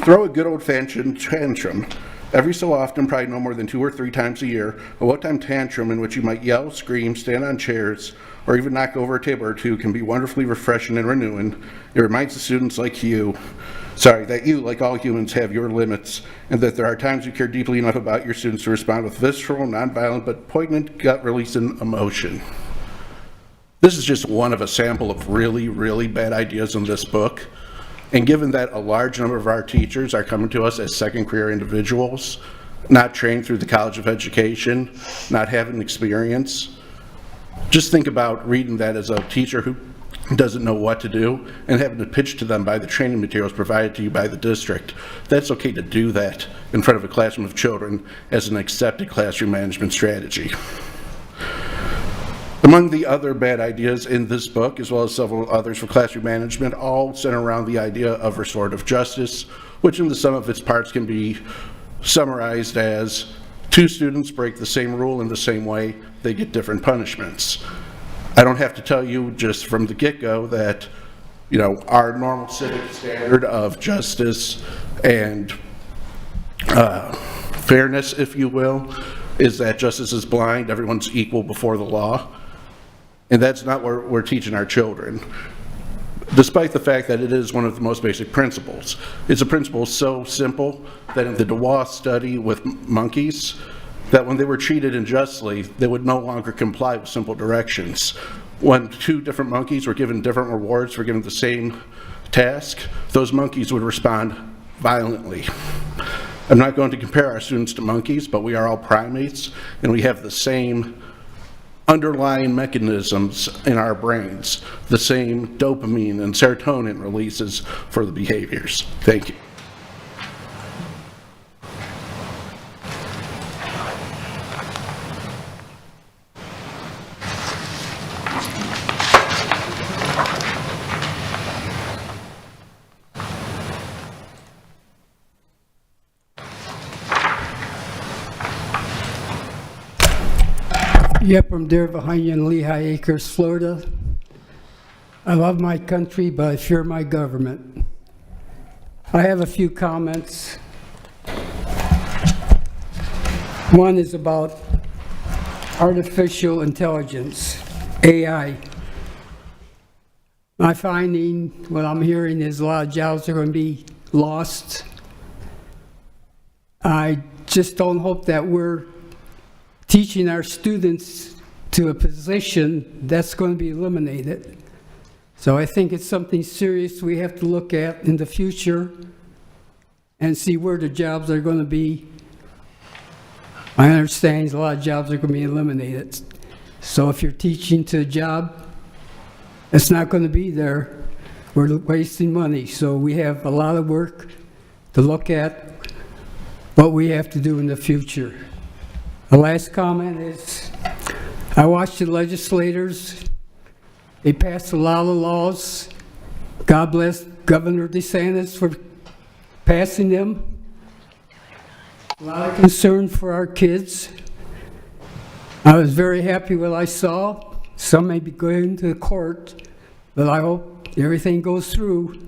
"Throw a good old-fashioned tantrum every so often, probably no more than 2 or 3 times a year, a one-time tantrum in which you might yell, scream, stand on chairs, or even knock over a table or 2 can be wonderfully refreshing and renewing. It reminds the students that you, like all humans, have your limits, and that there are times you care deeply enough about your students to respond with visceral, nonviolent, but poignant, gut-releasing emotion." This is just one of a sample of really, really bad ideas in this book. And given that a large number of our teachers are coming to us as second career individuals, not trained through the College of Education, not having experience, just think about reading that as a teacher who doesn't know what to do and having to pitch to them by the training materials provided to you by the district. That's okay to do that in front of a classroom of children as an accepted classroom management strategy. Among the other bad ideas in this book, as well as several others for classroom management, all center around the idea of restorative justice, which in the sum of its parts can be summarized as 2 students break the same rule in the same way, they get different punishments. I don't have to tell you just from the get-go that, our normal civic standard of justice and fairness, if you will, is that justice is blind, everyone's equal before the law. And that's not what we're teaching our children, despite the fact that it is one of the most basic principles. It's a principle so simple that in the DeWatt study with monkeys, that when they were treated unjustly, they would no longer comply with simple directions. When 2 different monkeys were given different rewards for giving the same task, those monkeys would respond violently. I'm not going to compare our students to monkeys, but we are all primates, and we have the same underlying mechanisms in our brains, the same dopamine and serotonin releases for the behaviors. Thank you. Yep, I'm there behind you in Lehigh Acres, Florida. I love my country, but I fear my government. I have a few comments. One is about artificial intelligence, AI. My finding, what I'm hearing is a lot of jobs are going to be lost. I just don't hope that we're teaching our students to a position that's going to be eliminated. So I think it's something serious we have to look at in the future and see where the jobs are going to be. My understanding is a lot of jobs are going to be eliminated. So if you're teaching to a job that's not going to be there, we're wasting money. So we have a lot of work to look at what we have to do in the future. The last comment is, I watched the legislators. They passed a lot of laws. God bless Governor DeSantis for passing them. A lot of concern for our kids. I was very happy what I saw. Some may be going to the court, but I hope everything goes through.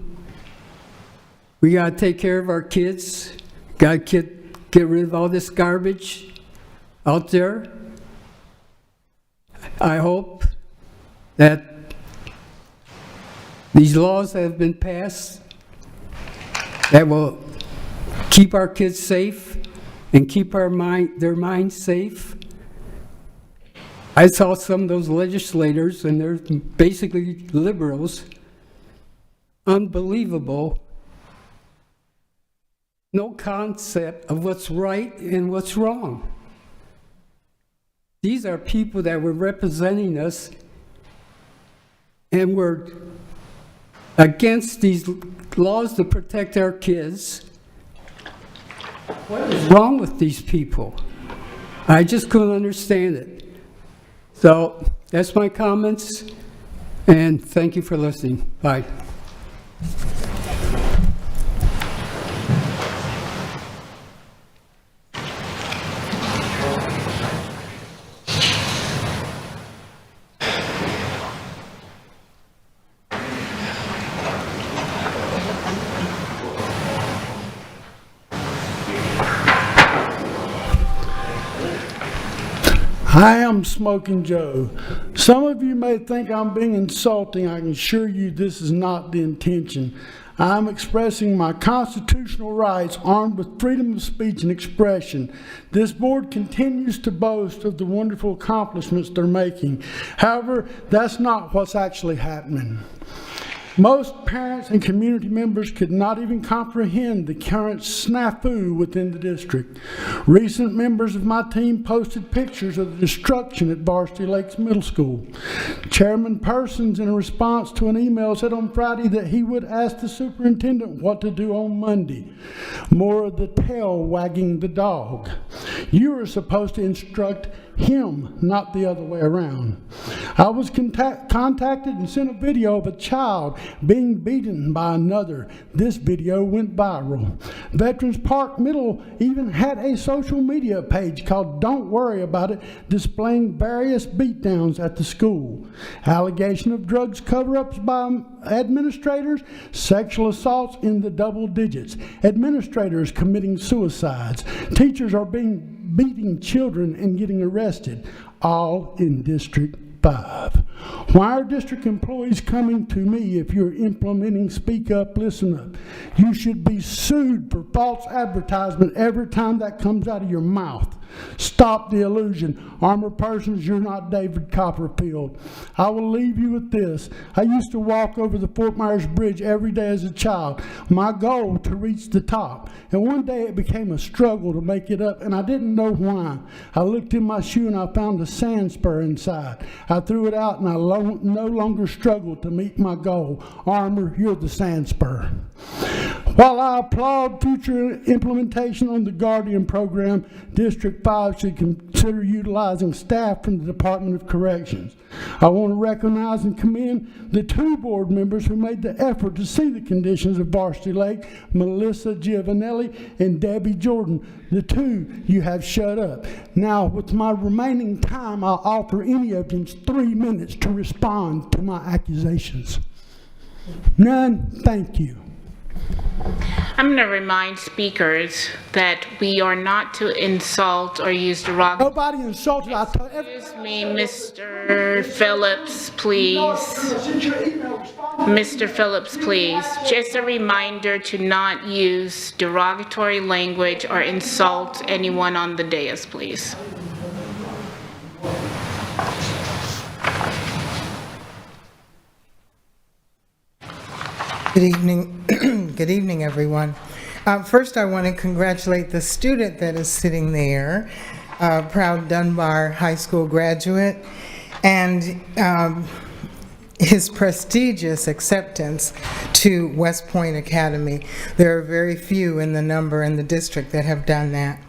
We got to take care of our kids. Got to get rid of all this garbage out there. I hope that these laws that have been passed that will keep our kids safe and keep their minds safe. I saw some of those legislators, and they're basically liberals. unbelievable. No concept of what's right and what's wrong. These are people that were representing us and were against these laws to protect our kids. What is wrong with these people? I just couldn't understand it. So that's my comments, and thank you for listening. Bye. I am Smoking Joe. Some of you may think I'm being insulting. I can assure you this is not the intention. I'm expressing my constitutional rights armed with freedom of speech and expression. This board continues to boast of the wonderful accomplishments they're making. However, that's not what's actually happening. Most parents and community members could not even comprehend the current snafu within the district. Recent members of my team posted pictures of the destruction at Varsity Lakes Middle School. Chairman Persons, in a response to an email, said on Friday that he would ask the superintendent what to do on Monday. More of the tail wagging the dog. You are supposed to instruct him, not the other way around. I was contacted and sent a video of a child being beaten by another. This video went viral. Veterans Park Middle even had a social media page called Don't Worry About It, displaying various beatdowns at the school. Allegation of drugs cover-ups by administrators, sexual assaults in the double digits, administrators committing suicides, teachers are beating children and getting arrested, all in District 5. Why are district employees coming to me if you're implementing Speak Up, Listen Up? You should be sued for false advertisement every time that comes out of your mouth. Stop the illusion. Armored Persons, you're not David Copperfield. I will leave you with this. I used to walk over the Fort Myers Bridge every day as a child. My goal to reach the top. And one day it became a struggle to make it up, and I didn't know why. I looked in my shoe and I found a sand spur inside. I threw it out and I no longer struggled to meet my goal. Armor, you're the sand spur. While I applaud future implementation on the Guardian program, District 5 should consider utilizing staff from the Department of Corrections. I want to recognize and commend the 2 board members who made the effort to see the conditions of Varsity Lake, Melissa Giovanelli and Debbie Jordan. The 2 you have shut up. Now, with my remaining time, I'll offer any of you 3 minutes to respond to my accusations. None? Thank you. I'm going to remind speakers that we are not to insult or use derogatory. Nobody insulted. Excuse me, Mr. Phillips, please. Mr. Phillips, please. Just a reminder to not use derogatory language or insult anyone on the dais, please. Good evening. Good evening, everyone. First, I want to congratulate the student that is sitting there, proud Dunbar High School graduate, and his prestigious acceptance to West Point Academy. There are very few in the number in the district that have done that.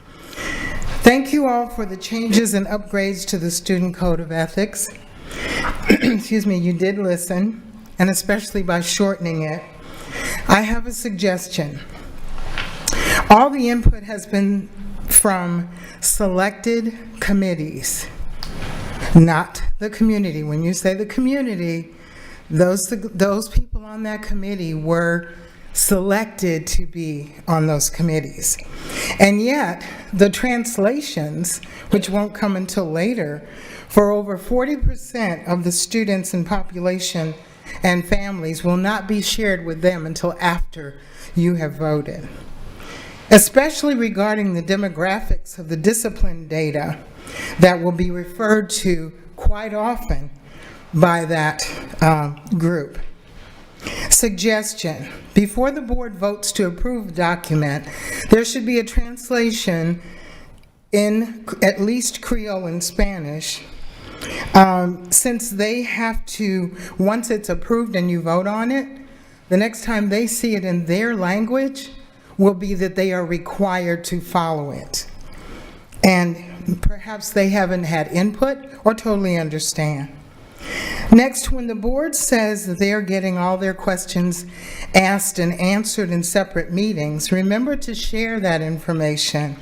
Thank you all for the changes and upgrades to the Student Code of Ethics. Excuse me, you did listen, and especially by shortening it. I have a suggestion. All the input has been from selected committees, not the community. When you say the community, those people on that committee were selected to be on those committees. And yet, the translations, which won't come until later, for over 40% of the students and population and families will not be shared with them until after you have voted. Especially regarding the demographics of the discipline data that will be referred to quite often by that group. Suggestion: before the board votes to approve a document, there should be a translation in at least Creole and Spanish, since they have to, once it's approved and you vote on it, the next time they see it in their language will be that they are required to follow it. And perhaps they haven't had input or totally understand. Next, when the board says that they are getting all their questions asked and answered in separate meetings, remember to share that information.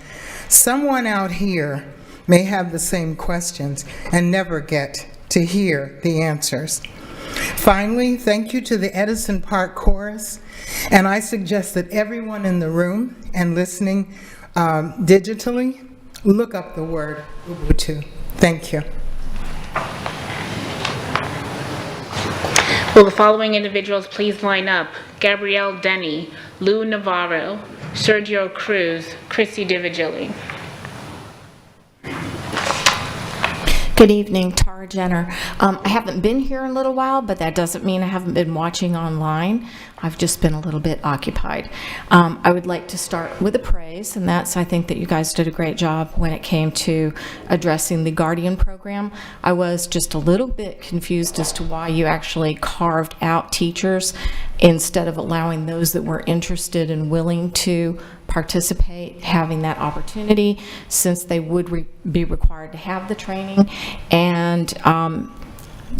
Someone out here may have the same questions and never get to hear the answers. Finally, thank you to the Edison Park Chorus, and I suggest that everyone in the room and listening digitally look up the word Ubuntu. Thank you. Will the following individuals please line up? Gabrielle Denny, Lou Navarro, Sergio Cruz, Chrissy DiVigili. Good evening, Tara Jenner. I haven't been here in a little while, but that doesn't mean I haven't been watching online. I've just been a little bit occupied. I would like to start with a praise, and that's, I think that you guys did a great job when it came to addressing the Guardian program. I was just a little bit confused as to why you actually carved out teachers instead of allowing those that were interested and willing to participate having that opportunity, since they would be required to have the training, and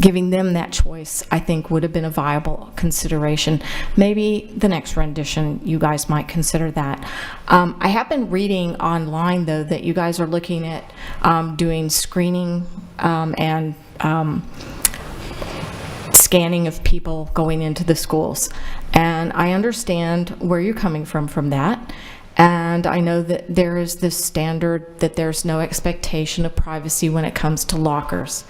giving them that choice, I think, would have been a viable consideration. Maybe the next rendition, you guys might consider that. I have been reading online, though, that you guys are looking at doing screening and scanning of people going into the schools. And I understand where you're coming from that. And I know that there is this standard that there's no expectation of privacy when it comes to lockers.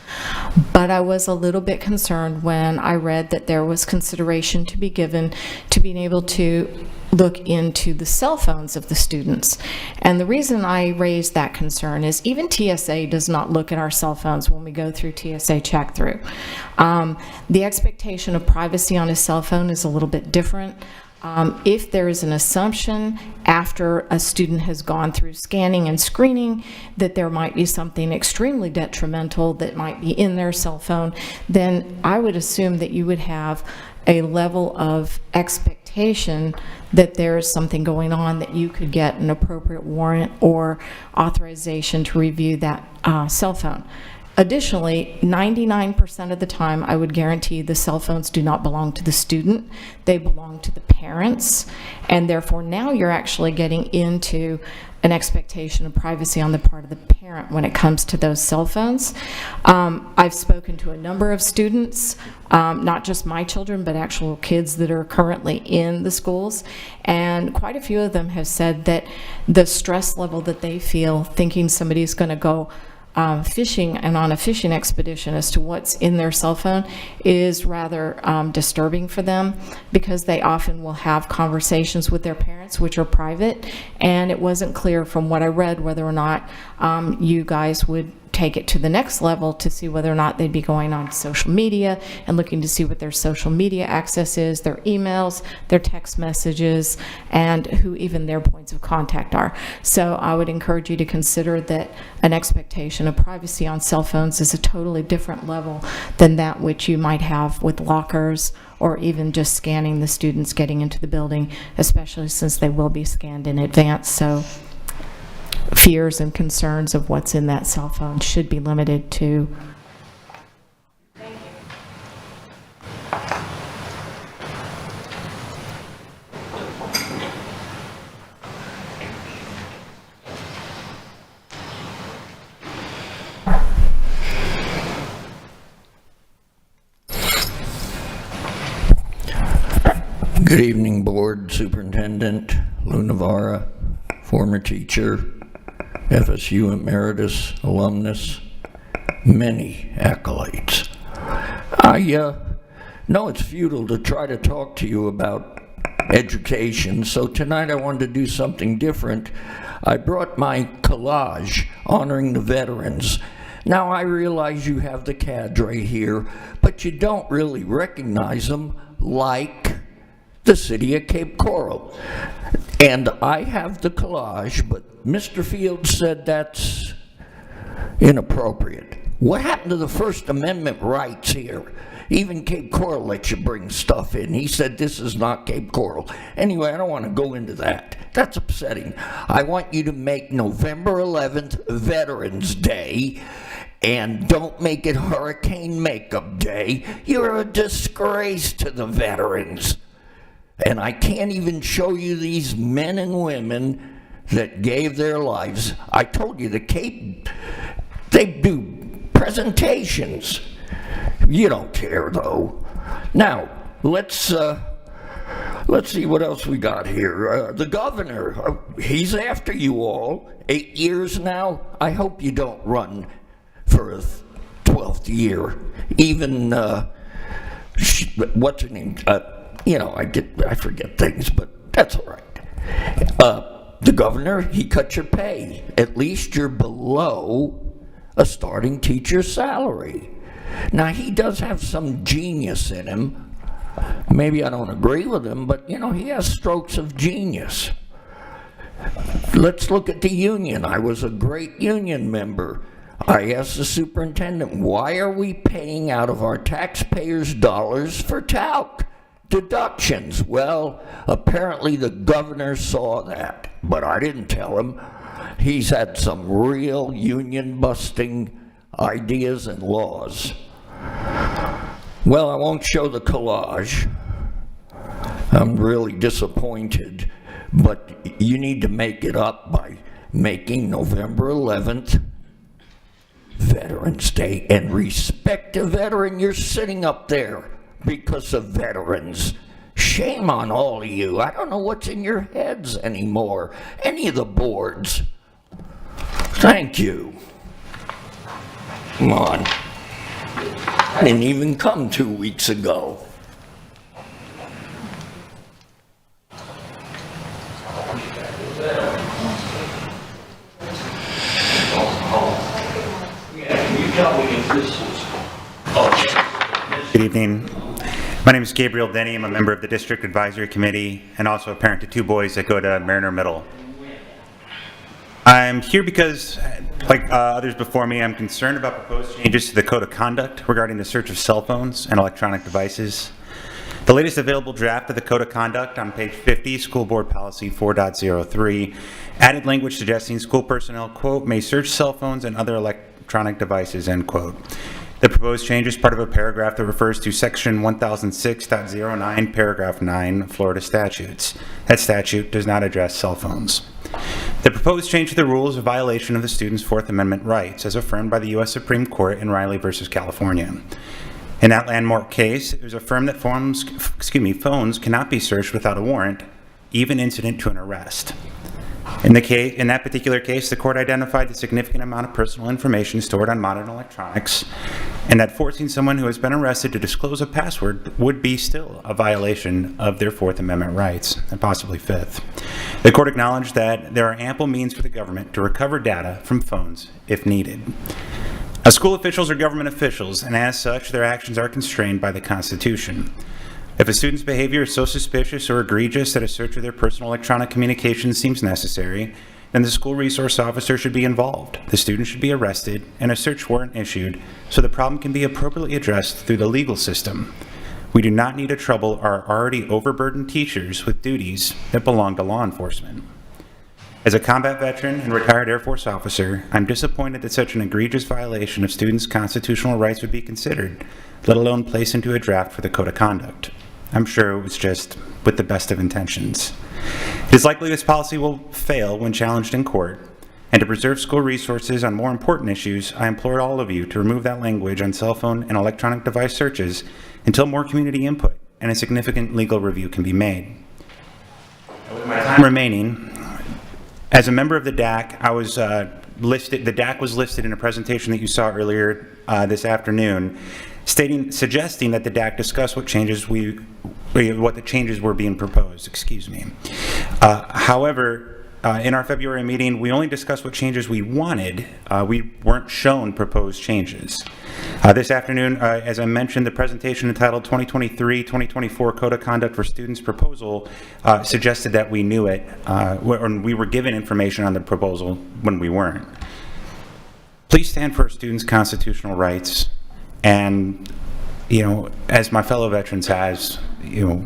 But I was a little bit concerned when I read that there was consideration to be given to being able to look into the cell phones of the students. And the reason I raised that concern is even TSA does not look at our cell phones when we go through TSA check-through. The expectation of privacy on a cell phone is a little bit different. If there is an assumption after a student has gone through scanning and screening that there might be something extremely detrimental that might be in their cell phone, then I would assume that you would have a level of expectation that there is something going on, that you could get an appropriate warrant or authorization to review that cell phone. Additionally, 99% of the time, I would guarantee the cell phones do not belong to the student. They belong to the parents, and therefore now you're actually getting into an expectation of privacy on the part of the parent when it comes to those cell phones. I've spoken to a number of students, not just my children, but actual kids that are currently in the schools, and quite a few of them have said that the stress level that they feel thinking somebody's going to go fishing and on a fishing expedition as to what's in their cell phone is rather disturbing for them, because they often will have conversations with their parents which are private, and it wasn't clear from what I read whether or not you guys would take it to the next level to see whether or not they'd be going on social media and looking to see what their social media access is, their emails, their text messages, and who even their points of contact are. So I would encourage you to consider that an expectation of privacy on cell phones is a totally different level than that which you might have with lockers or even just scanning the students getting into the building, especially since they will be scanned in advance. So fears and concerns of what's in that cell phone should be limited to. Good evening, Board, Superintendent Lou Navarra, former teacher, FSU emeritus, alumnus, many accolades. I know it's futile to try to talk to you about education, so tonight I wanted to do something different. I brought my collage honoring the veterans. Now I realize you have the cadre here, but you don't really recognize them like the city of Cape Coral. And I have the collage, but Mr. Fields said that's inappropriate. What happened to the First Amendment rights here? Even Cape Coral lets you bring stuff in. He said this is not Cape Coral. Anyway, I don't want to go into that. That's upsetting. I want you to make November 11th Veterans Day, and don't make it Hurricane Makeup Day. You're a disgrace to the veterans. And I can't even show you these men and women that gave their lives. I told you, the Cape, they do presentations. You don't care, though. Now, let's see what else we got here. The governor, he's after you all. 8 years now. I hope you don't run for a 12th year. Even, what's her name? I forget things, but that's all right. The governor, he cut your pay. At least you're below a starting teacher's salary. Now, he does have some genius in him. Maybe I don't agree with him, but, he has strokes of genius. Let's look at the union. I was a great union member. I asked the superintendent, why are we paying out of our taxpayers' dollars for talc deductions? Well, apparently the governor saw that, but I didn't tell him. He's had some real union-busting ideas and laws. Well, I won't show the collage. I'm really disappointed, but you need to make it up by making November 11th Veterans Day, and respect a veteran. You're sitting up there because of veterans. Shame on all of you. I don't know what's in your heads anymore. Any of the boards. Thank you. Come on. I didn't even come 2 weeks ago. Good evening. My name is Gabriel Denny. I'm a member of the District Advisory Committee and also a parent to two boys that go to Mariner Middle. I'm here because, like others before me, I'm concerned about proposed changes to the Code of Conduct regarding the search of cell phones and electronic devices. The latest available draft of the Code of Conduct on page 50, School Board Policy 4.03, added language suggesting school personnel, quote, may search cell phones and other electronic devices, end quote. The proposed change is part of a paragraph that refers to section 1006.09, paragraph 9, Florida statutes. That statute does not address cell phones. The proposed change to the rule is a violation of the student's Fourth Amendment rights, as affirmed by the U.S. Supreme Court in Riley versus California. In that landmark case, it was affirmed that phones cannot be searched without a warrant, even incident to an arrest. In that particular case, the court identified the significant amount of personal information stored on modern electronics, and that forcing someone who has been arrested to disclose a password would be still a violation of their Fourth Amendment rights, and possibly Fifth. The court acknowledged that there are ample means for the government to recover data from phones if needed. Now, school officials are government officials, and as such, their actions are constrained by the Constitution. If a student's behavior is so suspicious or egregious that a search of their personal electronic communications seems necessary, then the school resource officer should be involved. The student should be arrested and a search warrant issued so the problem can be appropriately addressed through the legal system. We do not need to trouble our already overburdened teachers with duties that belong to law enforcement. As a combat veteran and retired Air Force officer, I'm disappointed that such an egregious violation of students' constitutional rights would be considered, let alone placed into a draft for the Code of Conduct. I'm sure it was just with the best of intentions. It is likely this policy will fail when challenged in court, and to preserve school resources on more important issues, I implore all of you to remove that language on cell phone and electronic device searches until more community input and a significant legal review can be made. With my time remaining, as a member of the DAC, the DAC was listed in a presentation that you saw earlier this afternoon, suggesting that the DAC discuss what the changes were being proposed. However, in our February meeting, we only discussed what changes we wanted. We weren't shown proposed changes. This afternoon, as I mentioned, the presentation entitled 2023-2024 Code of Conduct for Students proposal suggested that we knew it, or we were given information on the proposal when we weren't. Please stand for students' constitutional rights, and as my fellow veterans has, I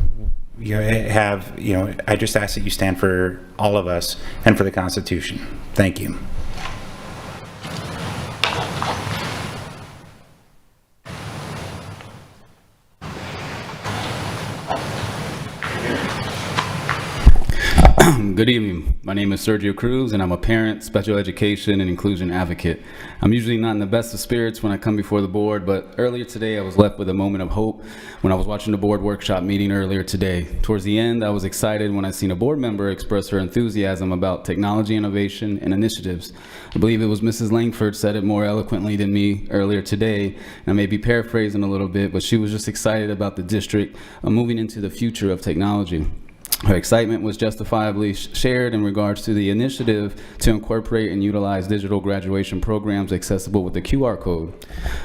just ask that you stand for all of us and for the Constitution. Thank you. Good evening. My name is Sergio Cruz, and I'm a parent, special education, and inclusion advocate. I'm usually not in the best of spirits when I come before the board, but earlier today I was left with a moment of hope when I was watching the board workshop meeting earlier today. Towards the end, I was excited when I seen a board member express her enthusiasm about technology innovation and initiatives. I believe it was Mrs. Langford said it more eloquently than me earlier today. I may be paraphrasing a little bit, but she was just excited about the district moving into the future of technology. Her excitement was justifiably shared in regards to the initiative to incorporate and utilize digital graduation programs accessible with the QR code.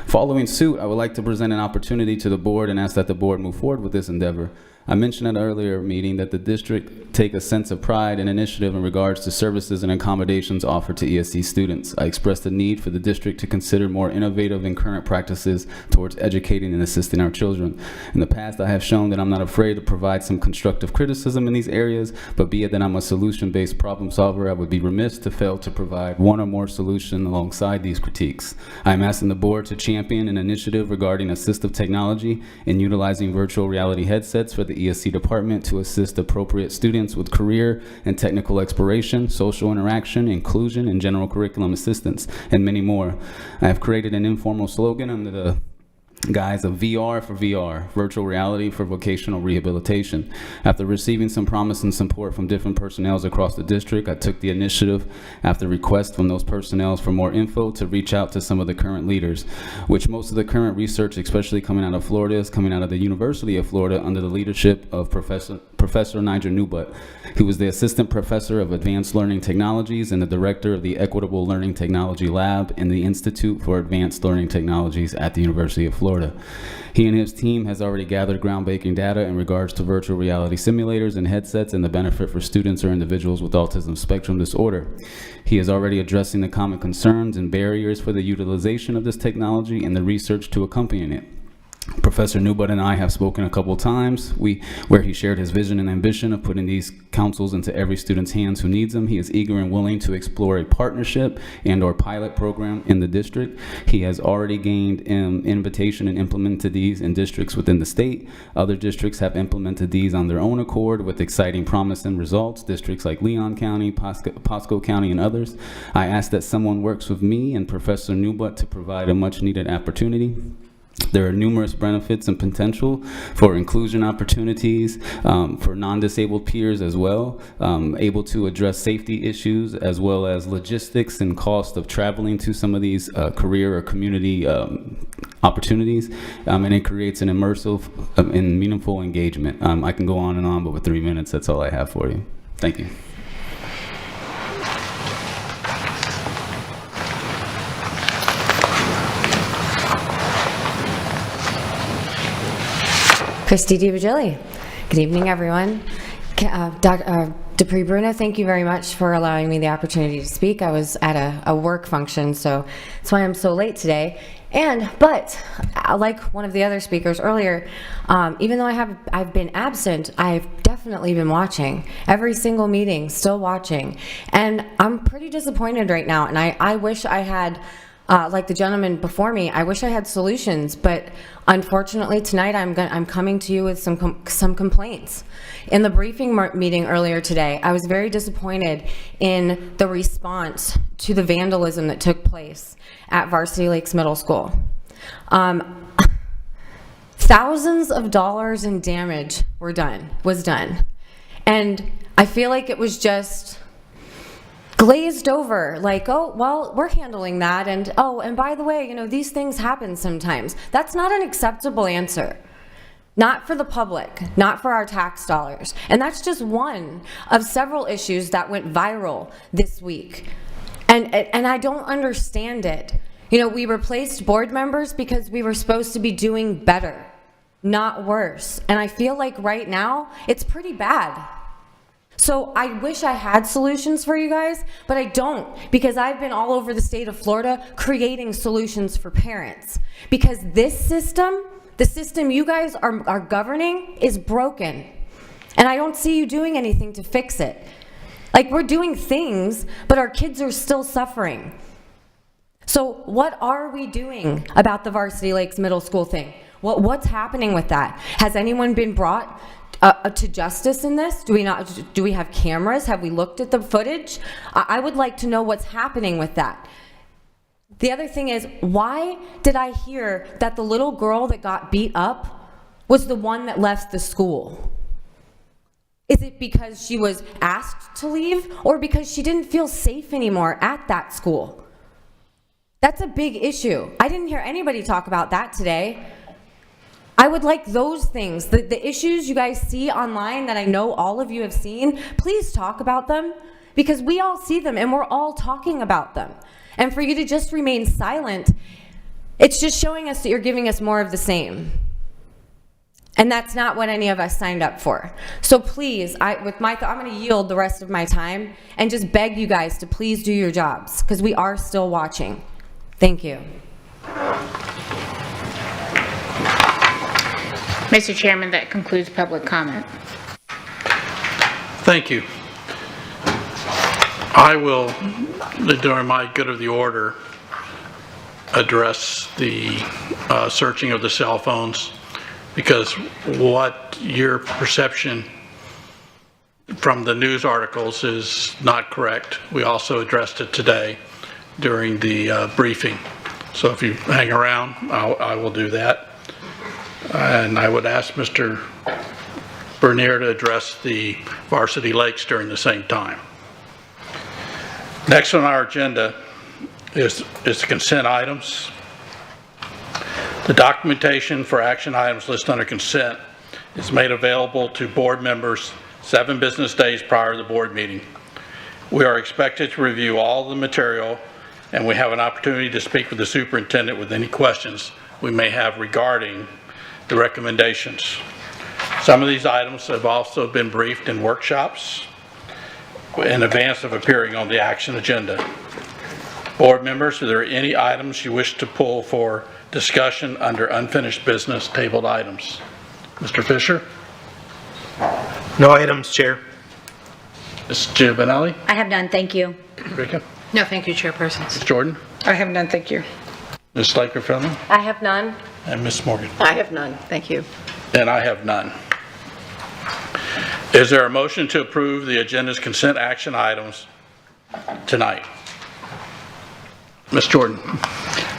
Following suit, I would like to present an opportunity to the board and ask that the board move forward with this endeavor. I mentioned at an earlier meeting that the district take a sense of pride and initiative in regards to services and accommodations offered to ESC students. I expressed the need for the district to consider more innovative and current practices towards educating and assisting our children. In the past, I have shown that I'm not afraid to provide some constructive criticism in these areas, but be it that I'm a solution-based problem solver, I would be remiss to fail to provide one or more solutions alongside these critiques. I am asking the board to champion an initiative regarding assistive technology and utilizing virtual reality headsets for the ESC department to assist appropriate students with career and technical exploration, social interaction, inclusion, and general curriculum assistance, and many more. I have created an informal slogan under the guise of VR for VR, virtual reality for vocational rehabilitation. After receiving some promise and support from different personnel across the district, I took the initiative, after request from those personnel for more info, to reach out to some of the current leaders, which most of the current research, especially coming out of Florida, is coming out of the University of Florida under the leadership of Professor Nigel Newbutt. He was the Assistant Professor of Advanced Learning Technologies and the Director of the Equitable Learning Technology Lab in the Institute for Advanced Learning Technologies at the University of Florida. He and his team has already gathered groundbreaking data in regards to virtual reality simulators and headsets and the benefit for students or individuals with autism spectrum disorder. He is already addressing the common concerns and barriers for the utilization of this technology and the research to accompany it. Professor Newbutt and I have spoken a couple times where he shared his vision and ambition of putting these counsels into every student's hands who needs them. He is eager and willing to explore a partnership and or pilot program in the district. He has already gained an invitation and implemented these in districts within the state. Other districts have implemented these on their own accord with exciting promise and results. Districts like Leon County, Pasco County, and others. I ask that someone works with me and Professor Newbutt to provide a much needed opportunity. There are numerous benefits and potential for inclusion opportunities for non-disabled peers as well, able to address safety issues as well as logistics and cost of traveling to some of these career or community opportunities, and it creates an immersive and meaningful engagement. I can go on and on, but with 3 minutes, that's all I have for you. Thank you. Christy DiVigili. Good evening, everyone. Dr. Dupree Bruno, thank you very much for allowing me the opportunity to speak. I was at a work function, so that's why I'm so late today. But like one of the other speakers earlier, even though I've been absent, I've definitely been watching. Every single meeting, still watching. And I'm pretty disappointed right now, and I wish I had, like the gentleman before me, I wish I had solutions, but unfortunately tonight I'm coming to you with some complaints. In the briefing meeting earlier today, I was very disappointed in the response to the vandalism that took place at Varsity Lakes Middle School. Thousands of dollars in damage was done. And I feel like it was just glazed over, like, oh, well, we're handling that, and oh, and by the way, you know, these things happen sometimes. That's not an acceptable answer. not for the public, not for our tax dollars. And that's just one of several issues that went viral this week. And I don't understand it. You know, we replaced board members because we were supposed to be doing better, not worse. And I feel like right now, it's pretty bad. So I wish I had solutions for you guys, but I don't, because I've been all over the state of Florida creating solutions for parents. Because this system, the system you guys are governing, is broken. And I don't see you doing anything to fix it. Like, we're doing things, but our kids are still suffering. So what are we doing about the Varsity Lakes Middle School thing? What's happening with that? Has anyone been brought to justice in this? Do we have cameras? Have we looked at the footage? I would like to know what's happening with that. The other thing is, why did I hear that the little girl that got beat up was the one that left the school? Is it because she was asked to leave, or because she didn't feel safe anymore at that school? That's a big issue. I didn't hear anybody talk about that today. I would like those things, the issues you guys see online that I know all of you have seen, please talk about them, because we all see them and we're all talking about them. And for you to just remain silent, it's just showing us that you're giving us more of the same. And that's not what any of us signed up for. So please, I'm going to yield the rest of my time and just beg you guys to please do your jobs, because we are still watching. Thank you. Mr. Chairman, that concludes public comment. Thank you. I will, during my good of the order, address the searching of the cell phones, because what your perception from the news articles is not correct. We also addressed it today during the briefing. So if you hang around, I will do that. And I would ask Mr. Bernier to address the Varsity Lakes during the same time. Next on our agenda is the consent items. The documentation for action items listed under consent is made available to board members 7 business days prior to the board meeting. We are expected to review all the material, and we have an opportunity to speak with the superintendent with any questions we may have regarding the recommendations. Some of these items have also been briefed in workshops in advance of appearing on the action agenda. Board members, are there any items you wish to pull for discussion under unfinished business tabled items? Mr. Fisher? No items, Chair. Ms. Giovanelli? I have none, thank you. Rika? No, thank you, Chairperson. Ms. Jordan? I have none, thank you. Ms. Slaker-Feldman? I have none. And Ms. Morgan? I have none. Thank you. And I have none. Is there a motion to approve the agenda's consent action items tonight? Ms. Jordan?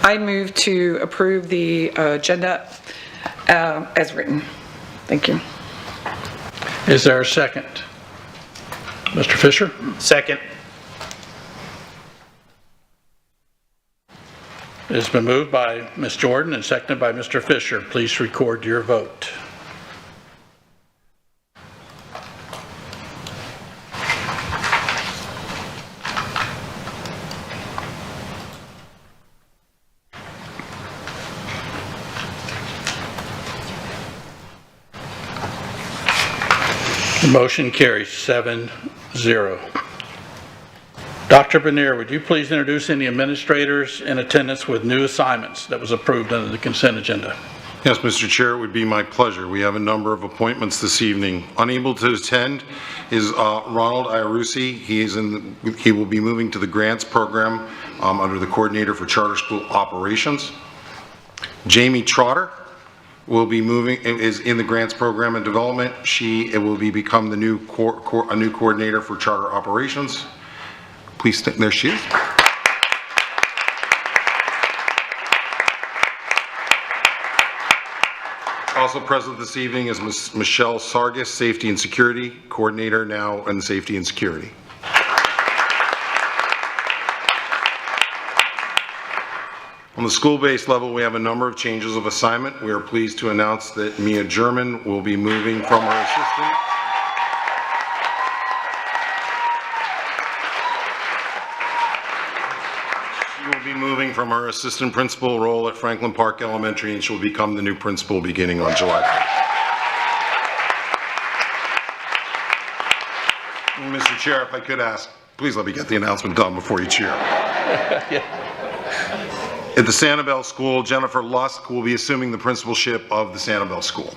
I move to approve the agenda as written. Thank you. Is there a second? Mr. Fisher? Second. It's been moved by Ms. Jordan and seconded by Mr. Fisher. Please record your vote. The motion carries 7-0. Dr. Bernier, would you please introduce any administrators in attendance with new assignments that was approved under the consent agenda? Yes, Mr. Chair, it would be my pleasure. We have a number of appointments this evening. Unable to attend is Ronald Iarusi. He will be moving to the grants program under the coordinator for charter school operations. Jamie Trotter will be is in the grants program and development. It will become the new a new coordinator for charter operations. Please, there she is. Also present this evening is Ms. Michelle Sargis, Safety and Security Coordinator now in Safety and Security. On the school-based level, we have a number of changes of assignment. We are pleased to announce that Mia German will be moving from her assistant assistant principal role at Franklin Park Elementary, and she'll become the new principal beginning on July 1st. Mr. Chair, if I could ask, please let me get the announcement done before you cheer. At the Sanibel School, Jennifer Lusk will be assuming the principalship of the Sanibel School.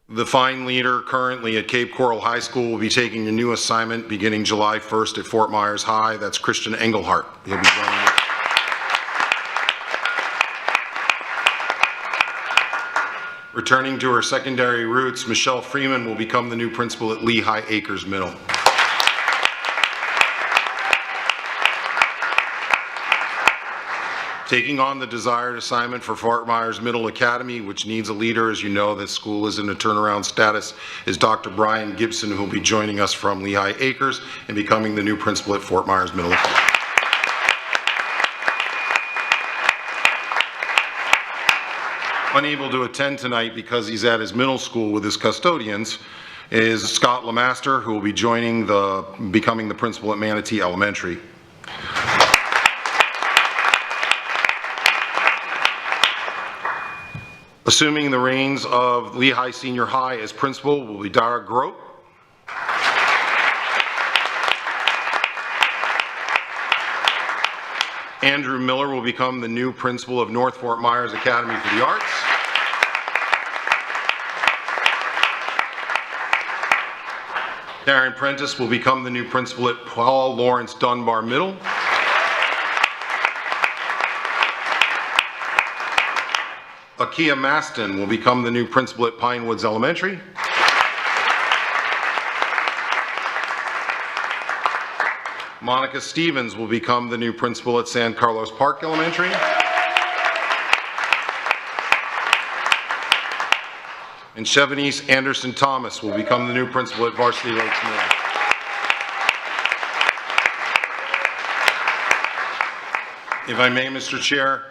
The fine leader currently at Cape Coral High School will be taking a new assignment beginning July 1st at Fort Myers High. That's Christian Engelhardt. He'll be joining us. Returning to her secondary roots, Michelle Freeman will become the new principal at Lehigh Acres Middle. Taking on the desired assignment for Fort Myers Middle Academy, which needs a leader, as you know, this school is in a turnaround status, is Dr. Brian Gibson, who will be joining us from Lehigh Acres and becoming the new principal at Fort Myers Middle Academy. Unable to attend tonight because he's at his middle school with his custodians is Scott Lemaster, who will be becoming the principal at Manatee Elementary. Assuming the reins of Lehigh Senior High as principal will be Dara Grote. Andrew Miller will become the new principal of North Fort Myers Academy for the Arts. Darren Prentice will become the new principal at Paul Lawrence Dunbar Middle. Akia Maston will become the new principal at Pine Woods Elementary. Monica Stevens will become the new principal at San Carlos Park Elementary. And Chevanice Anderson Thomas will become the new principal at Varsity Lakes Middle. If I may, Mr. Chair,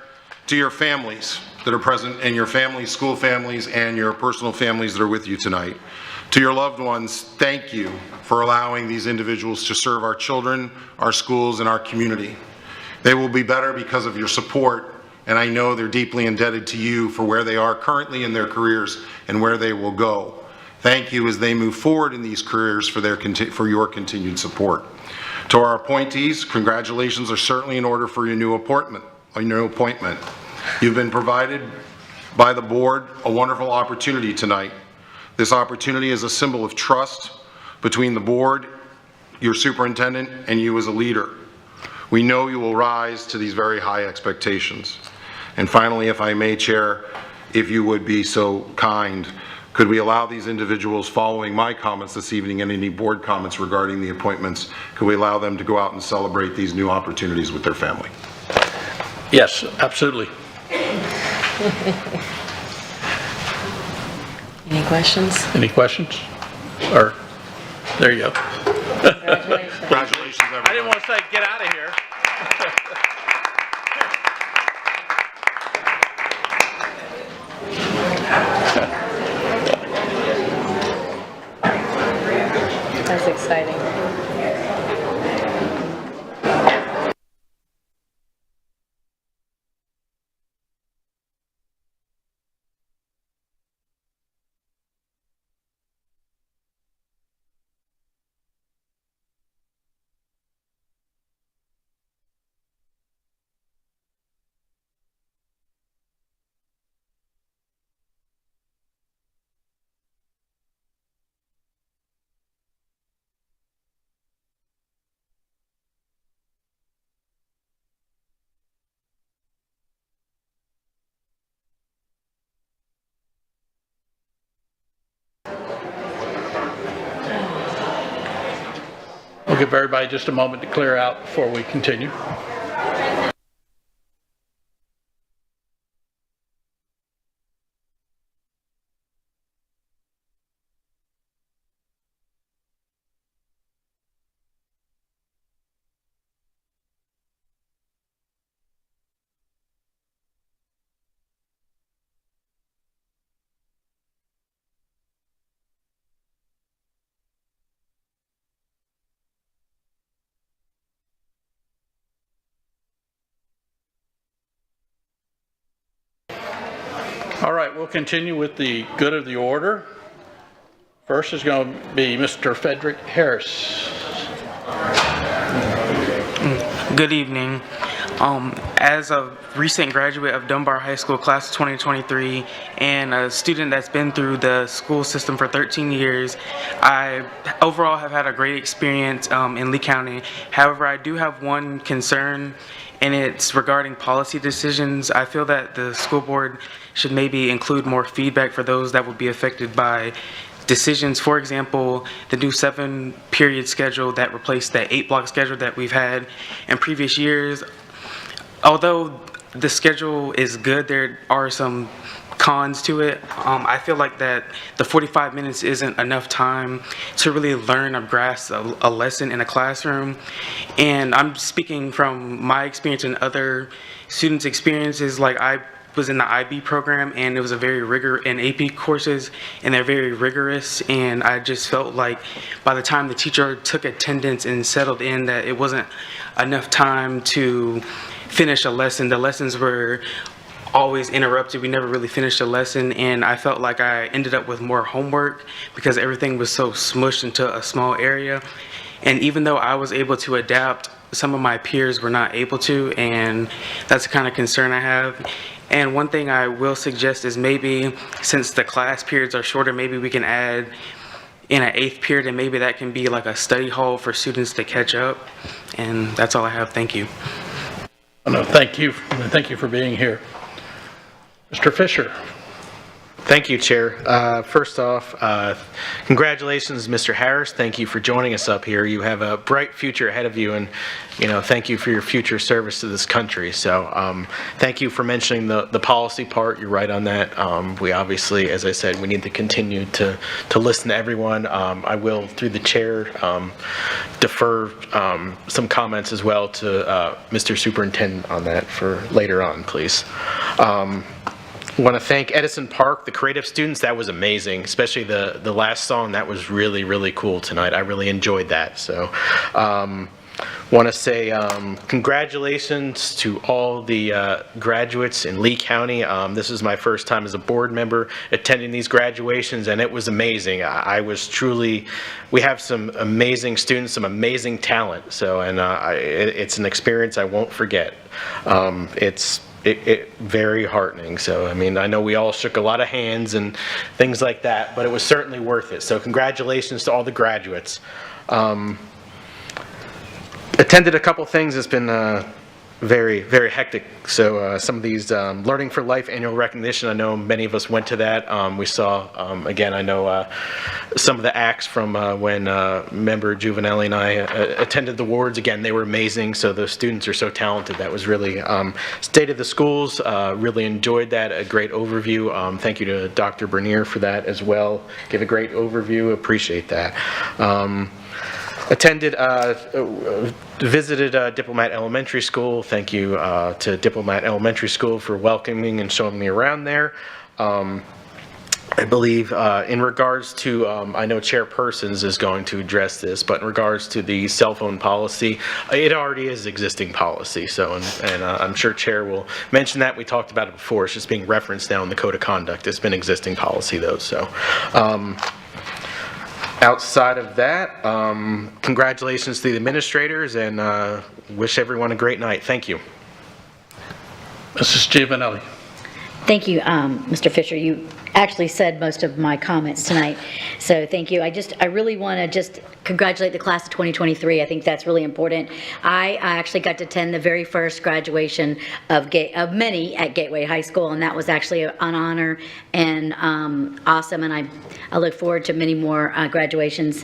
to your families that are present, and your families, school families, and your personal families that are with you tonight. To your loved ones, thank you for allowing these individuals to serve our children, our schools, and our community. They will be better because of your support, and I know they're deeply indebted to you for where they are currently in their careers and where they will go. Thank you as they move forward in these careers for your continued support. To our appointees, congratulations are certainly in order for your new appointment. You've been provided by the board a wonderful opportunity tonight. This opportunity is a symbol of trust between the board, your superintendent, and you as a leader. We know you will rise to these very high expectations. And finally, if I may, Chair, if you would be so kind, could we allow these individuals, following my comments this evening and any board comments regarding the appointments, could we allow them to go out and celebrate these new opportunities with their family? Yes, absolutely. Any questions? Any questions? Or, there you go. Congratulations, everyone. I didn't want to say, get out of here. That's exciting. We'll give everybody just a moment to clear out before we continue. All right, we'll continue with the good of the order. First is going to be Mr. Frederick Harris. Good evening. As a recent graduate of Dunbar High School Class of 2023 and a student that's been through the school system for 13 years, I overall have had a great experience in Lee County. However, I do have one concern, and it's regarding policy decisions. I feel that the school board should maybe include more feedback for those that would be affected by decisions. For example, the new 7-period schedule that replaced that 8-block schedule that we've had in previous years. Although the schedule is good, there are some cons to it. I feel like that the 45 minutes isn't enough time to really learn or grasp a lesson in a classroom. And I'm speaking from my experience and other students' experiences. Like, I was in the IB program, and it was a very rigorous, and AP courses, and they're very rigorous, and I just felt like by the time the teacher took attendance and settled in that it wasn't enough time to finish a lesson. The lessons were always interrupted. We never really finished a lesson, and I felt like I ended up with more homework because everything was so smushed into a small area. And even though I was able to adapt, some of my peers were not able to, and that's the kind of concern I have. And one thing I will suggest is maybe, since the class periods are shorter, maybe we can add in an 8th period, and maybe that can be like a study hall for students to catch up. And that's all I have. Thank you. No, thank you. Thank you for being here. Mr. Fisher. Thank you, Chair. First off, congratulations, Mr. Harris. Thank you for joining us up here. You have a bright future ahead of you, and thank you for your future service to this country. So thank you for mentioning the policy part. You're right on that. We obviously, as I said, we need to continue to listen to everyone. I will, through the chair, defer some comments as well to Mr. Superintendent on that for later on, please. I want to thank Edison Park, the creative students. That was amazing, especially the last song. That was really, really cool tonight. I really enjoyed that. So want to say congratulations to all the graduates in Lee County. This is my first time as a board member attending these graduations, and it was amazing. I was truly, we have some amazing students, some amazing talent. So, and it's an experience I won't forget. It's very heartening. So, I mean, I know we all shook a lot of hands and things like that, but it was certainly worth it. So congratulations to all the graduates. Attended a couple things. It's been very, very hectic. So some of these Learning for Life annual recognition, I know many of us went to that. We saw, again, I know some of the acts from when member Juvenelli and I attended the awards. Again, they were amazing. So the students are so talented. That was really State of the Schools. Really enjoyed that. A great overview. Thank you to Dr. Bernier for that as well. Give a great overview. Appreciate that. Visited Diplomat Elementary School. Thank you to Diplomat Elementary School for welcoming and showing me around there. I believe in regards to, I know Chairpersons is going to address this, but in regards to the cell phone policy, it already is existing policy. So, and I'm sure Chair will mention that. We talked about it before. It's just being referenced now in the Code of Conduct. It's been existing policy though. So. Outside of that, congratulations to the administrators, and wish everyone a great night. Thank you. Mrs. Giovanelli. Thank you, Mr. Fisher. You actually said most of my comments tonight, so thank you. I really want to just congratulate the class of 2023. I think that's really important. I actually got to attend the very first graduation of many at Gateway High School, and that was actually an honor and awesome, and I look forward to many more graduations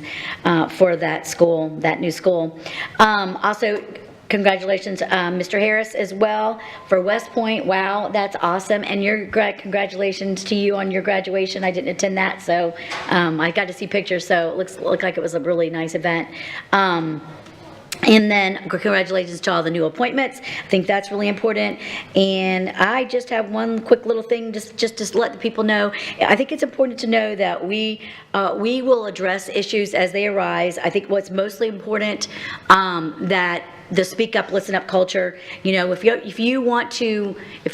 for that school, that new school. Also, congratulations, Mr. Harris, as well, for West Point. Wow, that's awesome. And congratulations to you on your graduation. I didn't attend that, so I got to see pictures, so it looked like it was a really nice event. And then congratulations to all the new appointments. I think that's really important. And I just have one quick little thing just to let the people know. I think it's important to know that we will address issues as they arise. I think what's mostly important that the speak up, listen up culture. You know, if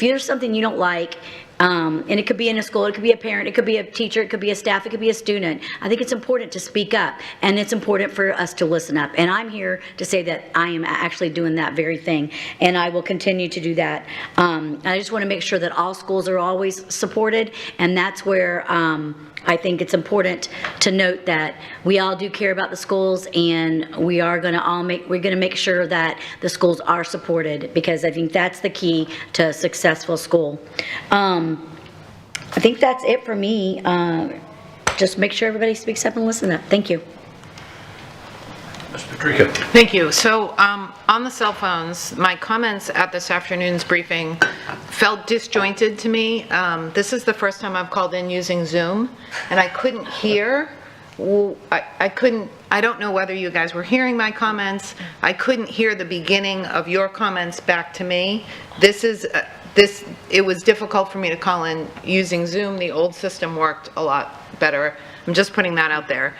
there's something you don't like, and it could be in a school, it could be a parent, it could be a teacher, it could be a staff, it could be a student. I think it's important to speak up, and it's important for us to listen up. And I'm here to say that I am actually doing that very thing, and I will continue to do that. I just want to make sure that all schools are always supported, and that's where I think it's important to note that we all do care about the schools, and we're going to make sure that the schools are supported, because I think that's the key to a successful school. I think that's it for me. Just make sure everybody speaks up and listen up. Thank you. Ms. Patrica. Thank you. So on the cell phones, my comments at this afternoon's briefing felt disjointed to me. This is the first time I've called in using Zoom, and I couldn't hear. I don't know whether you guys were hearing my comments. I couldn't hear the beginning of your comments back to me. It was difficult for me to call in using Zoom. The old system worked a lot better. I'm just putting that out there.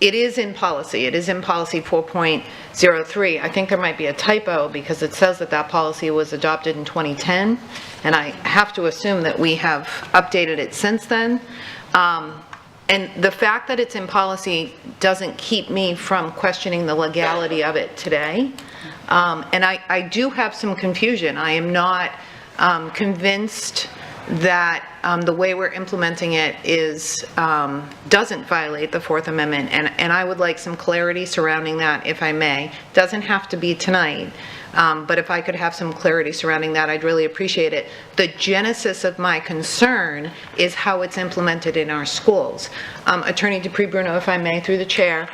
It is in policy. It is in policy 4.03. I think there might be a typo because it says that that policy was adopted in 2010, and I have to assume that we have updated it since then. And the fact that it's in policy doesn't keep me from questioning the legality of it today. And I do have some confusion. I am not convinced that the way we're implementing it doesn't violate the Fourth Amendment, and I would like some clarity surrounding that, if I may. Doesn't have to be tonight, but if I could have some clarity surrounding that, I'd really appreciate it. The genesis of my concern is how it's implemented in our schools. Attorney Dupree-Bruno, if I may, through the chair,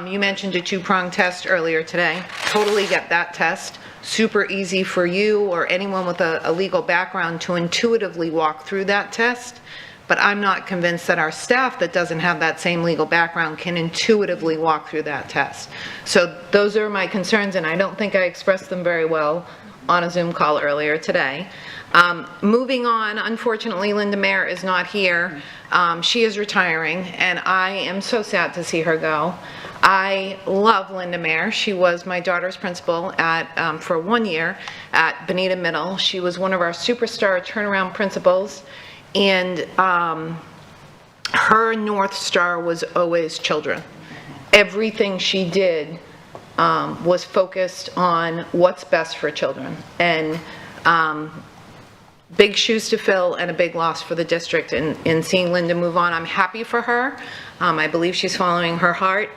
you mentioned a two-pronged test earlier today. Totally get that test. Super easy for you or anyone with a legal background to intuitively walk through that test, but I'm not convinced that our staff that doesn't have that same legal background can intuitively walk through that test. So those are my concerns, and I don't think I expressed them very well on a Zoom call earlier today. Moving on, unfortunately, Linda Mayer is not here. She is retiring, and I am so sad to see her go. I love Linda Mayer. She was my daughter's principal for 1 year at Bonita Middle. She was one of our superstar turnaround principals, and her North Star was always children. Everything she did was focused on what's best for children. And big shoes to fill and a big loss for the district in seeing Linda move on. I'm happy for her. I believe she's following her heart.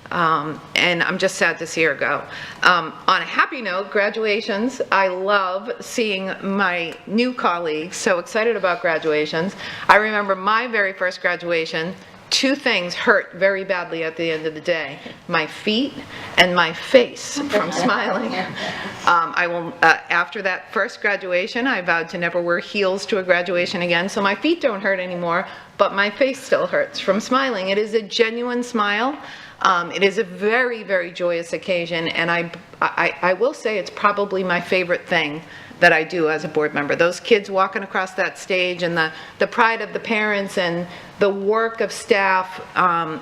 And I'm just sad to see her go. On a happy note, graduations. I love seeing my new colleagues, so excited about graduations. I remember my very first graduation. Two things hurt very badly at the end of the day: my feet and my face from smiling. After that first graduation, I vowed to never wear heels to a graduation again, so my feet don't hurt anymore, but my face still hurts from smiling. It is a genuine smile. It is a very, very joyous occasion, and I will say it's probably my favorite thing that I do as a board member. Those kids walking across that stage, and the pride of the parents and the work of staff,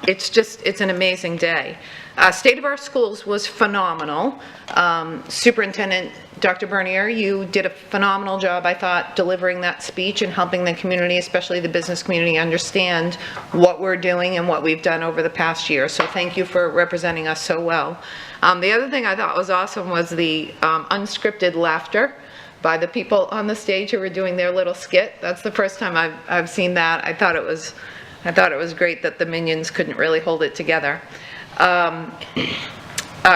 it's an amazing day. State of our schools was phenomenal. Superintendent Dr. Bernier, you did a phenomenal job, I thought, delivering that speech and helping the community, especially the business community, understand what we're doing and what we've done over the past year. So thank you for representing us so well. The other thing I thought was awesome was the unscripted laughter by the people on the stage who were doing their little skit. That's the first time I've seen that. I thought it was great that the minions couldn't really hold it together.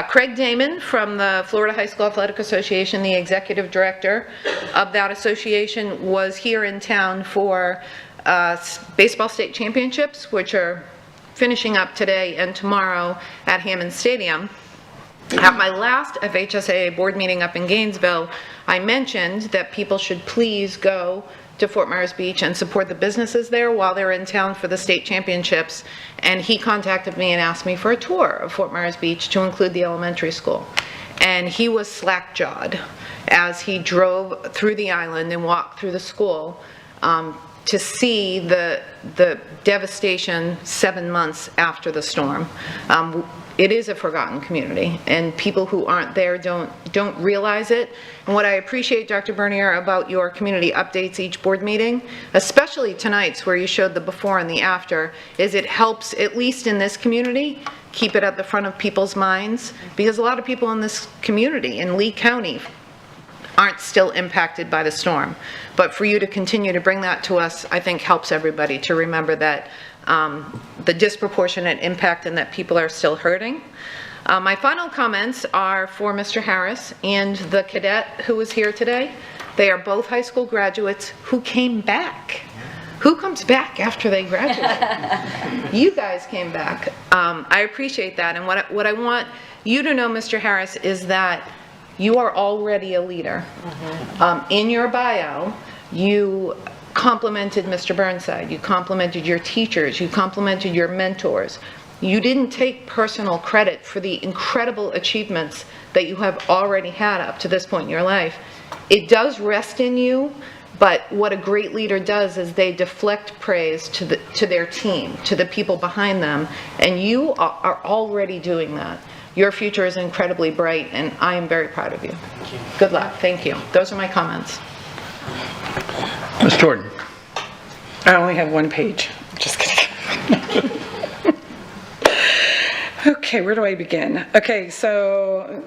Craig Damon from the Florida High School Athletic Association, the executive director of that association, was here in town for baseball state championships, which are finishing up today and tomorrow at Hammond Stadium. At my last FHSAA board meeting up in Gainesville, I mentioned that people should please go to Fort Myers Beach and support the businesses there while they're in town for the state championships. And he contacted me and asked me for a tour of Fort Myers Beach to include the elementary school. And he was slack-jawed as he drove through the island and walked through the school to see the devastation 7 months after the storm. it is a forgotten community, and people who aren't there don't realize it. And what I appreciate, Dr. Bernier, about your community updates each board meeting, especially tonight's where you showed the before and the after, is it helps, at least in this community, keep it at the front of people's minds, because a lot of people in this community, in Lee County, aren't still impacted by the storm. But for you to continue to bring that to us, I think helps everybody to remember that the disproportionate impact and that people are still hurting. My final comments are for Mr. Harris and the cadet who was here today. They are both high school graduates who came back. Who comes back after they graduate? You guys came back. I appreciate that. And what I want you to know, Mr. Harris, is that you are already a leader. In your bio, you complimented Mr. Burnside, you complimented your teachers, you complimented your mentors. You didn't take personal credit for the incredible achievements that you have already had up to this point in your life. It does rest in you, but what a great leader does is they deflect praise to their team, to the people behind them, and you are already doing that. Your future is incredibly bright, and I am very proud of you. Thank you. Good luck. Thank you. Those are my comments. Ms. Jordan. I only have one page. Just kidding. Okay, where do I begin? Okay, so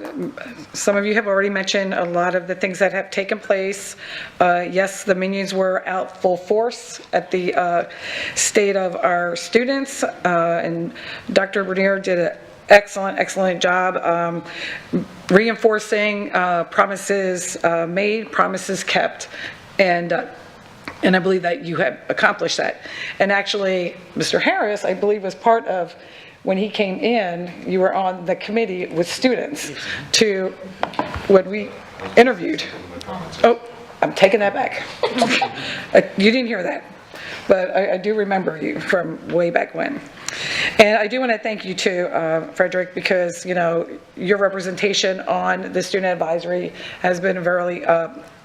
some of you have already mentioned a lot of the things that have taken place. Yes, the minions were out full force at the state of our students, and Dr. Bernier did an excellent job reinforcing promises made, promises kept, and I believe that you have accomplished that. And actually, Mr. Harris, I believe, was part of, when he came in, you were on the committee with students to, when we interviewed. Oh, I'm taking that back. You didn't hear that, but I do remember you from way back when. And I do want to thank you too, Frederick, because, you know, your representation on the student advisory has been very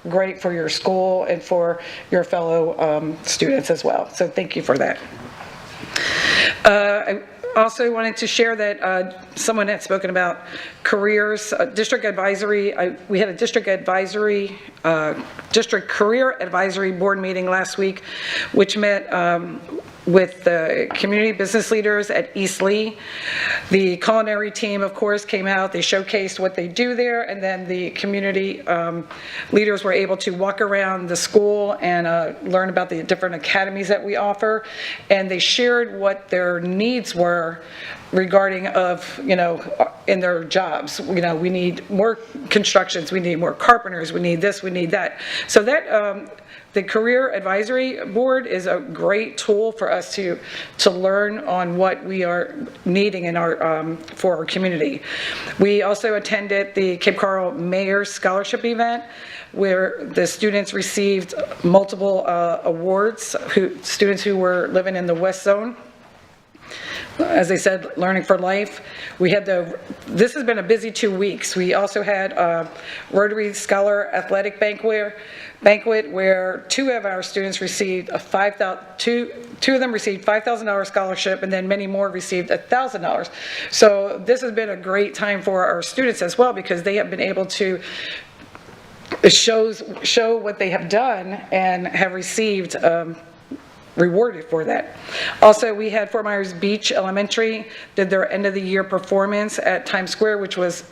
great for your school and for your fellow students as well. So thank you for that. I also wanted to share that someone had spoken about careers, district advisory. We had a district career advisory board meeting last week, which met with the community business leaders at East Lee. The culinary team, of course, came out. They showcased what they do there, and then the community leaders were able to walk around the school and learn about the different academies that we offer, and they shared what their needs were regarding of, you know, in their jobs. You know, we need more constructions, we need more carpenters, we need this, we need that. So that the Career Advisory Board is a great tool for us to learn on what we are needing in our for our community. We also attended the Cape Coral Mayor's Scholarship event, where the students received multiple awards, students who were living in the West Zone. As I said, Learning for Life. We had this has been a busy 2 weeks. We also had Rotary Scholar Athletic Banquet where two of our students received two of them received $5,000 scholarship, and then many more received $1,000. So this has been a great time for our students as well, because they have been able to show what they have done and have received rewarded for that. Also, we had Fort Myers Beach Elementary did their end of the year performance at Times Square, which was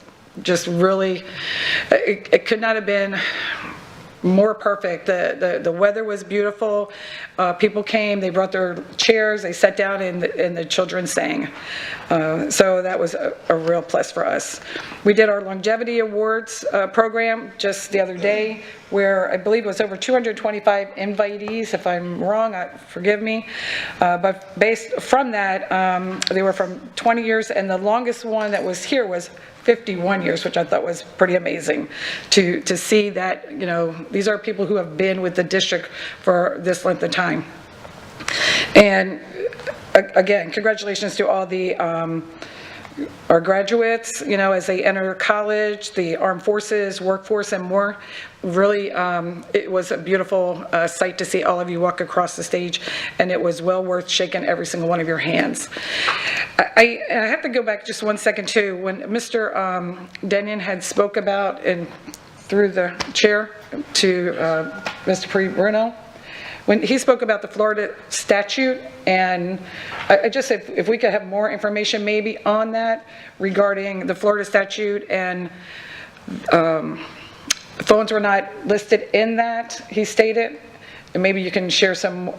just really, it could not have been more perfect. The weather was beautiful. People came, they brought their chairs, they sat down, and the children sang. So that was a real plus for us. We did our longevity awards program just the other day, where I believe it was over 225 invitees. If I'm wrong, forgive me. But based from that, they were from 20 years, and the longest one that was here was 51 years, which I thought was pretty amazing to see that, you know, these are people who have been with the district for this length of time. And again, congratulations to all the our graduates, as they enter college, the armed forces, workforce, and more. Really, it was a beautiful sight to see all of you walk across the stage, and it was well worth shaking every single one of your hands. I have to go back just 1 second too. When Mr. Denyon had spoke about, and through the chair to Mr. Bruno, when he spoke about the Florida statute, and I just said if we could have more information maybe on that regarding the Florida statute, and phones were not listed in that, he stated, and maybe you can share some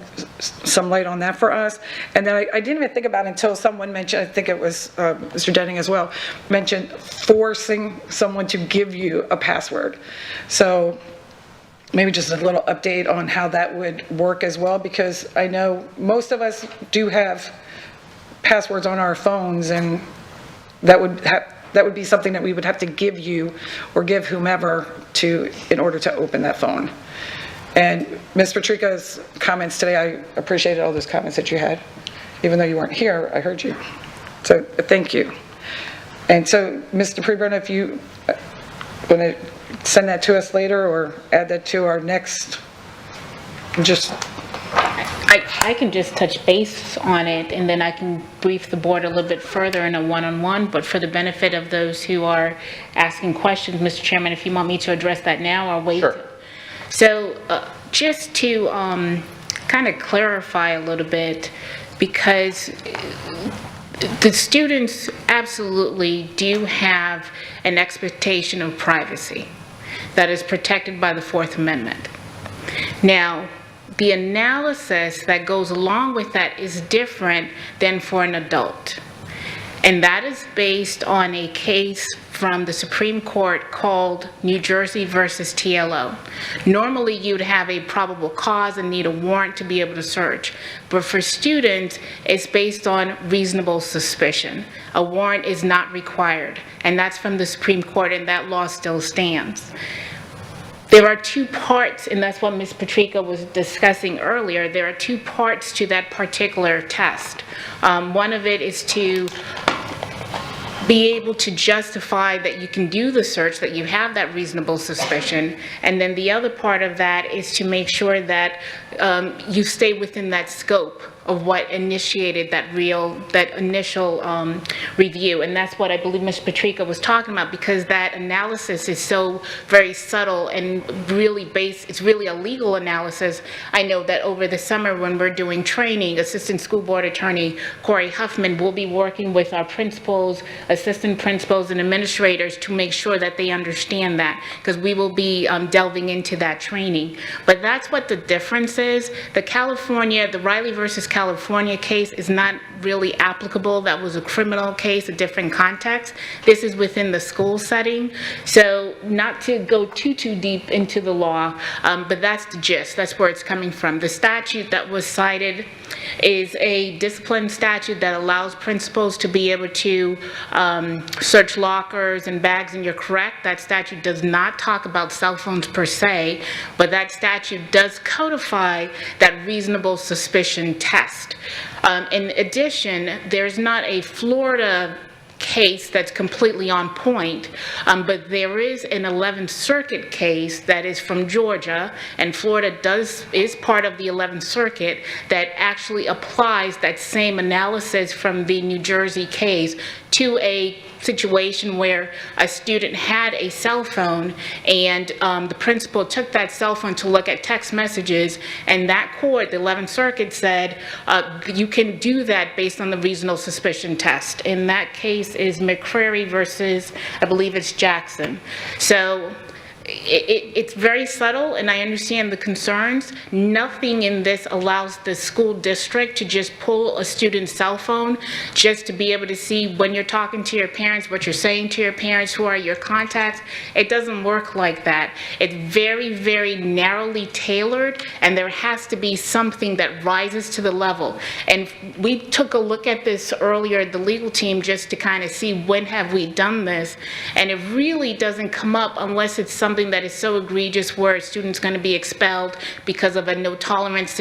light on that for us. And then I didn't even think about it until someone mentioned, I think it was Mr. Denning as well, mentioned forcing someone to give you a password. So maybe just a little update on how that would work as well, because I know most of us do have passwords on our phones, and that would be something that we would have to give you or give whomever in order to open that phone. And Ms. Patrica's comments today, I appreciated all those comments that you had. Even though you weren't here, I heard you. So thank you. And so, Mr. Prebrunner, if you want to send that to us later or add that to our next, I can just touch base on it, and then I can brief the board a little bit further in a one-on-one, but for the benefit of those who are asking questions, Mr. Chairman, if you want me to address that now or wait. Sure. So just to kind of clarify a little bit, because the students absolutely do have an expectation of privacy that is protected by the Fourth Amendment. Now, the analysis that goes along with that is different than for an adult. And that is based on a case from the Supreme Court called New Jersey versus TLO. Normally, you'd have a probable cause and need a warrant to be able to search. But for students, it's based on reasonable suspicion. A warrant is not required. And that's from the Supreme Court, and that law still stands. There are two parts, and that's what Ms. Patrica was discussing earlier. There are two parts to that particular test. One of it is to be able to justify that you can do the search, that you have that reasonable suspicion. And then the other part of that is to make sure that you stay within that scope of what initiated that initial review. And that's what I believe Ms. Patrica was talking about, because that analysis is so very subtle and really it's really a legal analysis. I know that over the summer when we're doing training, Assistant School Board Attorney Corey Huffman will be working with our principals, assistant principals, and administrators to make sure that they understand that, because we will be delving into that training. But that's what the difference is. The Riley versus California case is not really applicable. That was a criminal case, a different context. This is within the school setting. So not to go too deep into the law, but that's the gist. That's where it's coming from. The statute that was cited is a discipline statute that allows principals to be able to search lockers and bags, and you're correct, that statute does not talk about cell phones per se, but that statute does codify that reasonable suspicion test. In addition, there's not a Florida case that's completely on point, but there is an 11th Circuit case that is from Georgia, and Florida is part of the 11th Circuit, that actually applies that same analysis from the New Jersey case to a situation where a student had a cell phone, and the principal took that cell phone to look at text messages, and that court, the 11th Circuit, said you can do that based on the reasonable suspicion test. And that case is McCrary versus, I believe it's Jackson. So it's very subtle, and I understand the concerns. Nothing in this allows the school district to just pull a student's cell phone just to be able to see when you're talking to your parents, what you're saying to your parents, who are your contacts. It doesn't work like that. It's very, very narrowly tailored, and there has to be something that rises to the level. And we took a look at this earlier, the legal team, just to kind of see when have we done this, and it really doesn't come up unless it's something something that is so egregious where a student's going to be expelled because of a no tolerance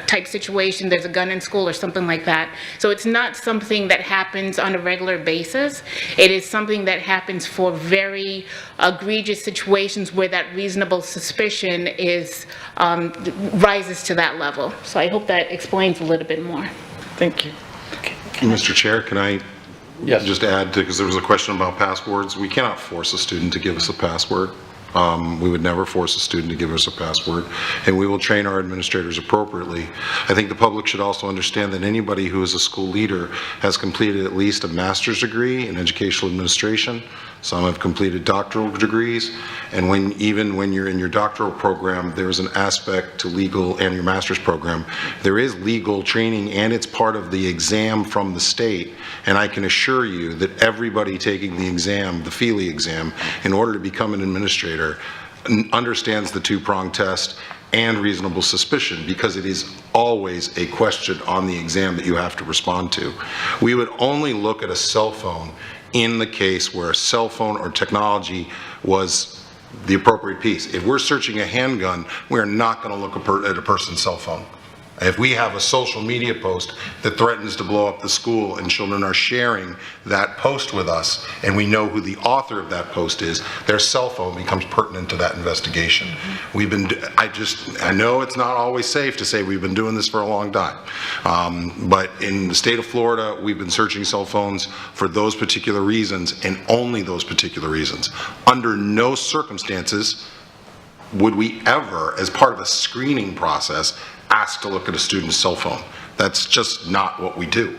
type situation, there's a gun in school or something like that. So it's not something that happens on a regular basis. It is something that happens for very egregious situations where that reasonable suspicion is rises to that level. So I hope that explains a little bit more. Thank you. Mr. Chair, can I just add, because there was a question about passwords. We cannot force a student to give us a password. We would never force a student to give us a password, and we will train our administrators appropriately. I think the public should also understand that anybody who is a school leader has completed at least a master's degree in educational administration. Some have completed doctoral degrees, and even when you're in your doctoral program, there's an aspect to legal, and your master's program, there is legal training, and it's part of the exam from the state. And I can assure you that everybody taking the exam, the FELE exam, in order to become an administrator, understands the two-pronged test and reasonable suspicion, because it is always a question on the exam that you have to respond to. We would only look at a cell phone in the case where a cell phone or technology was the appropriate piece. If we're searching a handgun, we're not going to look at a person's cell phone. If we have a social media post that threatens to blow up the school and children are sharing that post with us, and we know who the author of that post is, their cell phone becomes pertinent to that investigation. I know it's not always safe to say we've been doing this for a long time, but in the state of Florida, we've been searching cell phones for those particular reasons and only those particular reasons. Under no circumstances would we ever, as part of a screening process, ask to look at a student's cell phone. That's just not what we do.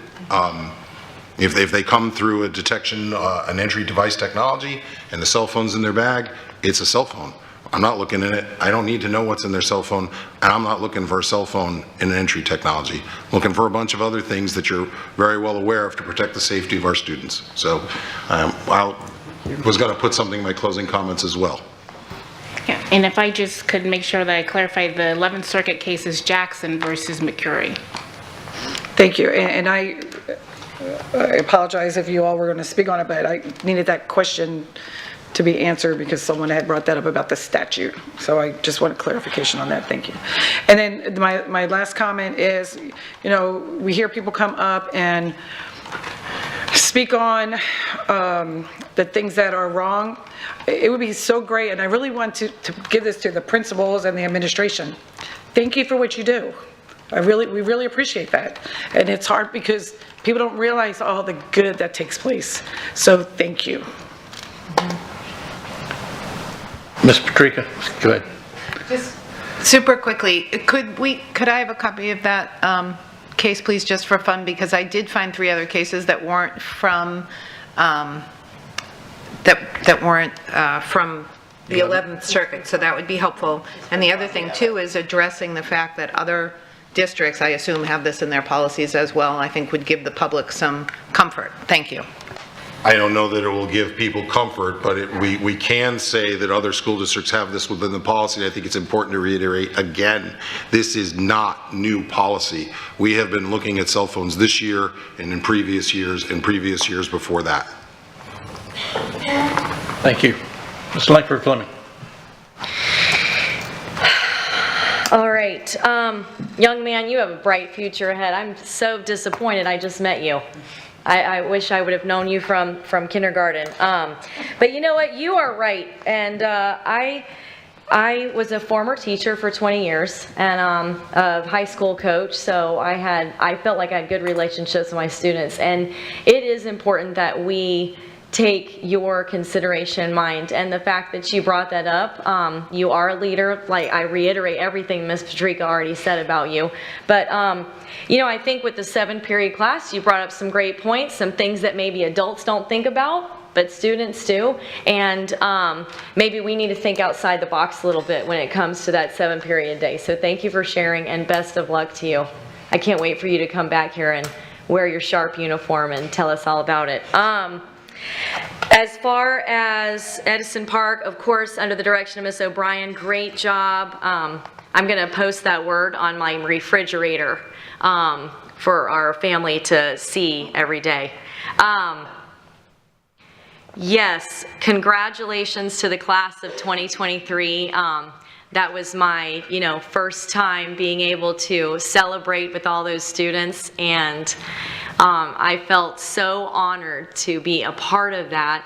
If they come through a detection, an entry device technology, and the cell phone's in their bag, it's a cell phone. I'm not looking at it. I don't need to know what's in their cell phone, and I'm not looking for a cell phone in an entry technology. I'm looking for a bunch of other things that you're very well aware of to protect the safety of our students. So I was going to put something in my closing comments as well. Yeah, and if I just could make sure that I clarify, the 11th Circuit case is Jackson versus McCurry. Thank you. And I apologize if you all were going to speak on it, but I needed that question to be answered because someone had brought that up about the statute. So I just want clarification on that. Thank you. And then my last comment is, we hear people come up and speak on the things that are wrong. It would be so great, and I really want to give this to the principals and the administration. Thank you for what you do. We really appreciate that. And it's hard because people don't realize all the good that takes place. So thank you. Ms. Patrica, go ahead. Just super quickly, could I have a copy of that case, please, just for fun? Because I did find 3 other cases that weren't from from the 11th Circuit, so that would be helpful. And the other thing too is addressing the fact that other districts, I assume, have this in their policies as well, and I think would give the public some comfort. Thank you. I don't know that it will give people comfort, but we can say that other school districts have this within the policy. And I think it's important to reiterate again, this is not new policy. We have been looking at cell phones this year and in previous years and previous years before that. Thank you. Mr. Langford Fleming. All right. Young man, you have a bright future ahead. I'm so disappointed I just met you. I wish I would have known you from kindergarten. But you know what? You are right. And I was a former teacher for 20 years and a high school coach. So I felt like I had good relationships with my students. And it is important that we take your consideration in mind, and the fact that you brought that up, you are a leader. Like, I reiterate everything Ms. Patrica already said about you, but I think with the 7-period class, you brought up some great points, some things that maybe adults don't think about, but students do, and maybe we need to think outside the box a little bit when it comes to that 7-period day. So thank you for sharing, and best of luck to you. I can't wait for you to come back here and wear your sharp uniform and tell us all about it. As far as Edison Park, of course, under the direction of Ms. O'Brien, great job. I'm going to post that word on my refrigerator for our family to see every day. Yes, congratulations to the class of 2023. That was my, first time being able to celebrate with all those students, and I felt so honored to be a part of that.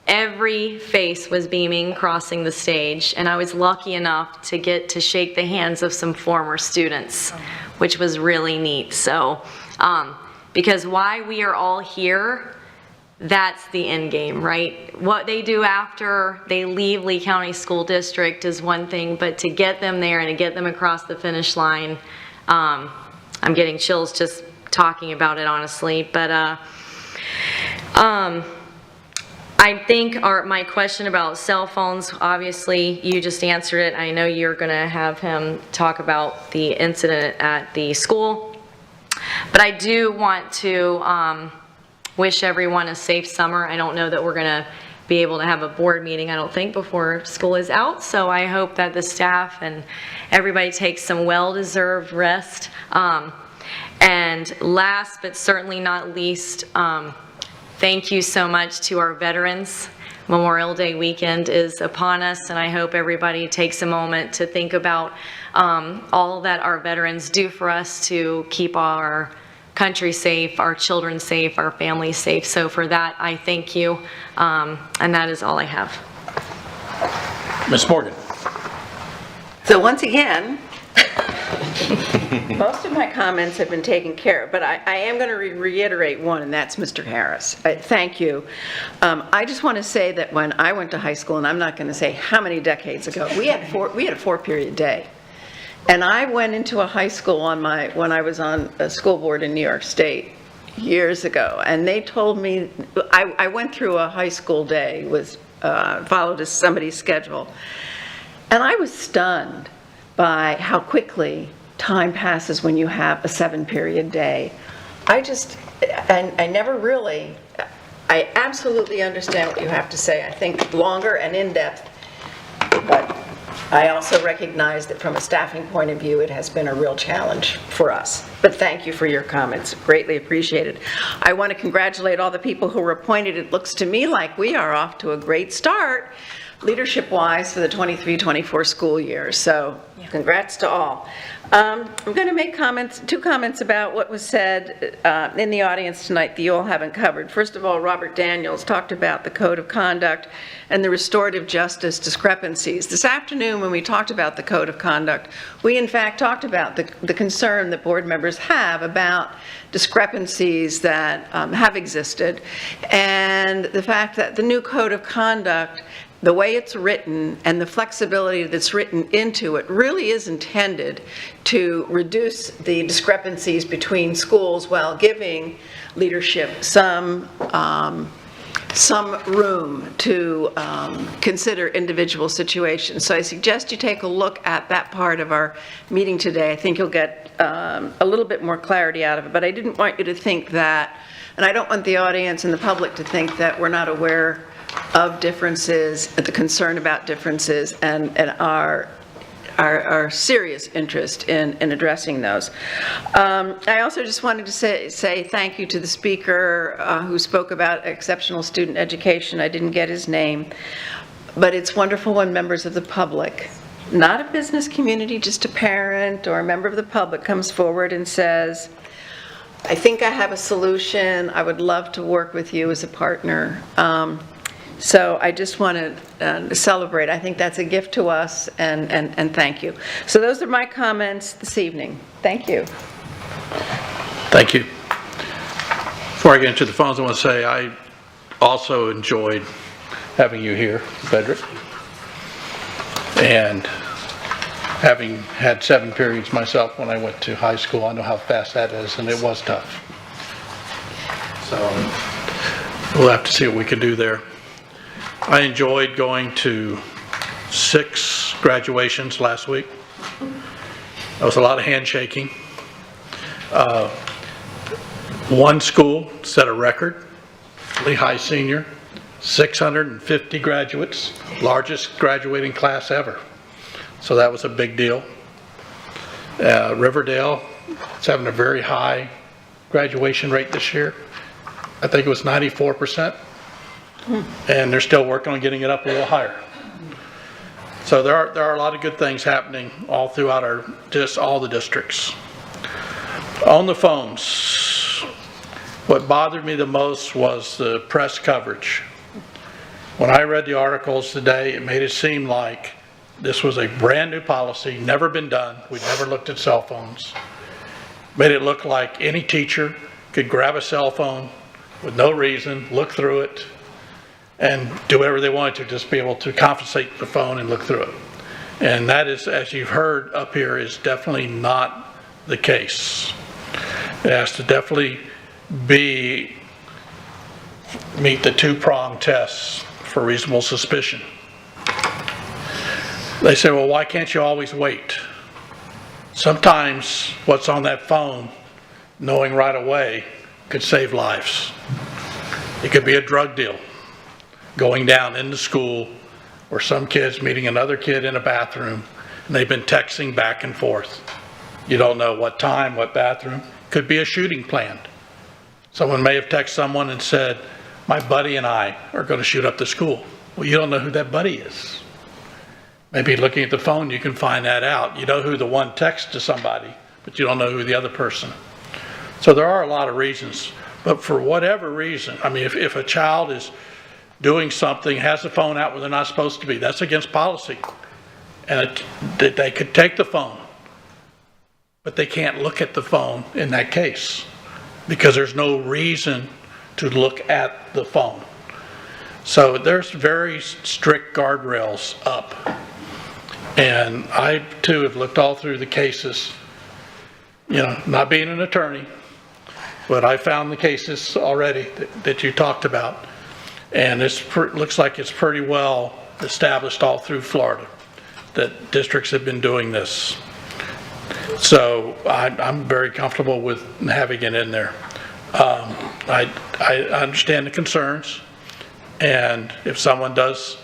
Every face was beaming crossing the stage, and I was lucky enough to get to shake the hands of some former students, which was really neat. So, because why we are all here, that's the end game, right? What they do after they leave Lee County School District is one thing, but to get them there and to get them across the finish line, I'm getting chills just talking about it, honestly. But I think my question about cell phones, obviously you just answered it. I know you're gonna have him talk about the incident at the school, but I do want to wish everyone a safe summer. I don't know that we're gonna be able to have a board meeting, I don't think, before school is out, so I hope that the staff and everybody takes some well-deserved rest. And last but certainly not least, thank you so much to our veterans. Memorial Day weekend is upon us, and I hope everybody takes a moment to think about all that our veterans do for us to keep our country safe, our children safe, our families safe. So for that, I thank you, and that is all I have. Ms. Morgan. So once again, most of my comments have been taken care of, but I am going to reiterate one, and that's Mr. Harris. Thank you. I just want to say that when I went to high school, and I'm not going to say how many decades ago, we had a 4-period day. And I went into a high school when I was on a school board in New York State years ago, and they told me, I went through a high school day, followed somebody's schedule, and I was stunned by how quickly time passes when you have a 7-period day. I absolutely understand what you have to say. I think longer and in depth, but I also recognize that from a staffing point of view, it has been a real challenge for us. But thank you for your comments, greatly appreciated. I want to congratulate all the people who were appointed. It looks to me like we are off to a great start, leadership-wise, for the 23-24 school year. So congrats to all. I'm going to make two comments about what was said in the audience tonight that you all haven't covered. First of all, Robert Daniels talked about the code of conduct and the restorative justice discrepancies. This afternoon, when we talked about the code of conduct, we in fact talked about the concern that board members have about discrepancies that have existed, and the fact that the new code of conduct, the way it's written and the flexibility that's written into it, really is intended to reduce the discrepancies between schools while giving leadership some room to consider individual situations. So I suggest you take a look at that part of our meeting today. I think you'll get a little bit more clarity out of it. But I didn't want you to think that, and I don't want the audience and the public to think that we're not aware of differences, the concern about differences, and our serious interest in addressing those. I also just wanted to say thank you to the speaker who spoke about exceptional student education. I didn't get his name, but it's wonderful when members of the public, not a business community, just a parent or a member of the public, comes forward and says, I think I have a solution. I would love to work with you as a partner. So I just want to celebrate. I think that's a gift to us, and thank you. So those are my comments this evening. Thank you. Thank you. Before I get into the phones, I want to say I also enjoyed having you here, Frederick. And having had 7 periods myself when I went to high school, I know how fast that is, and it was tough. So we'll have to see what we can do there. I enjoyed going to 6 graduations last week. That was a lot of handshaking. One school set a record, Lehigh Senior, 650 graduates, largest graduating class ever. So that was a big deal. Riverdale is having a very high graduation rate this year. I think it was 94%. And they're still working on getting it up a little higher. So there are a lot of good things happening all throughout all the districts. On the phones, what bothered me the most was the press coverage. When I read the articles today, it made it seem like this was a brand new policy, never been done. We'd never looked at cell phones. Made it look like any teacher could grab a cell phone with no reason, look through it, and do whatever they wanted to, just be able to confiscate the phone and look through it. And that is, as you've heard up here, is definitely not the case. It has to definitely meet the two-pronged tests for reasonable suspicion. They say, well, why can't you always wait? Sometimes what's on that phone, knowing right away, could save lives. It could be a drug deal going down in the school, or some kids meeting another kid in a bathroom, and they've been texting back and forth. You don't know what time, what bathroom. Could be a shooting planned. Someone may have texted someone and said, my buddy and I are going to shoot up the school. Well, you don't know who that buddy is. Maybe looking at the phone, you can find that out. You know who the one texts to somebody, but you don't know who the other person. So there are a lot of reasons. But for whatever reason, I mean, if a child is doing something, has the phone out where they're not supposed to be, that's against policy. And they could take the phone, but they can't look at the phone in that case because there's no reason to look at the phone. So there's very strict guardrails up. And I too have looked all through the cases, you know, not being an attorney, but I found the cases already that you talked about. And it looks like it's pretty well established all through Florida that districts have been doing this. So I'm very comfortable with having it in there. I understand the concerns, and if someone does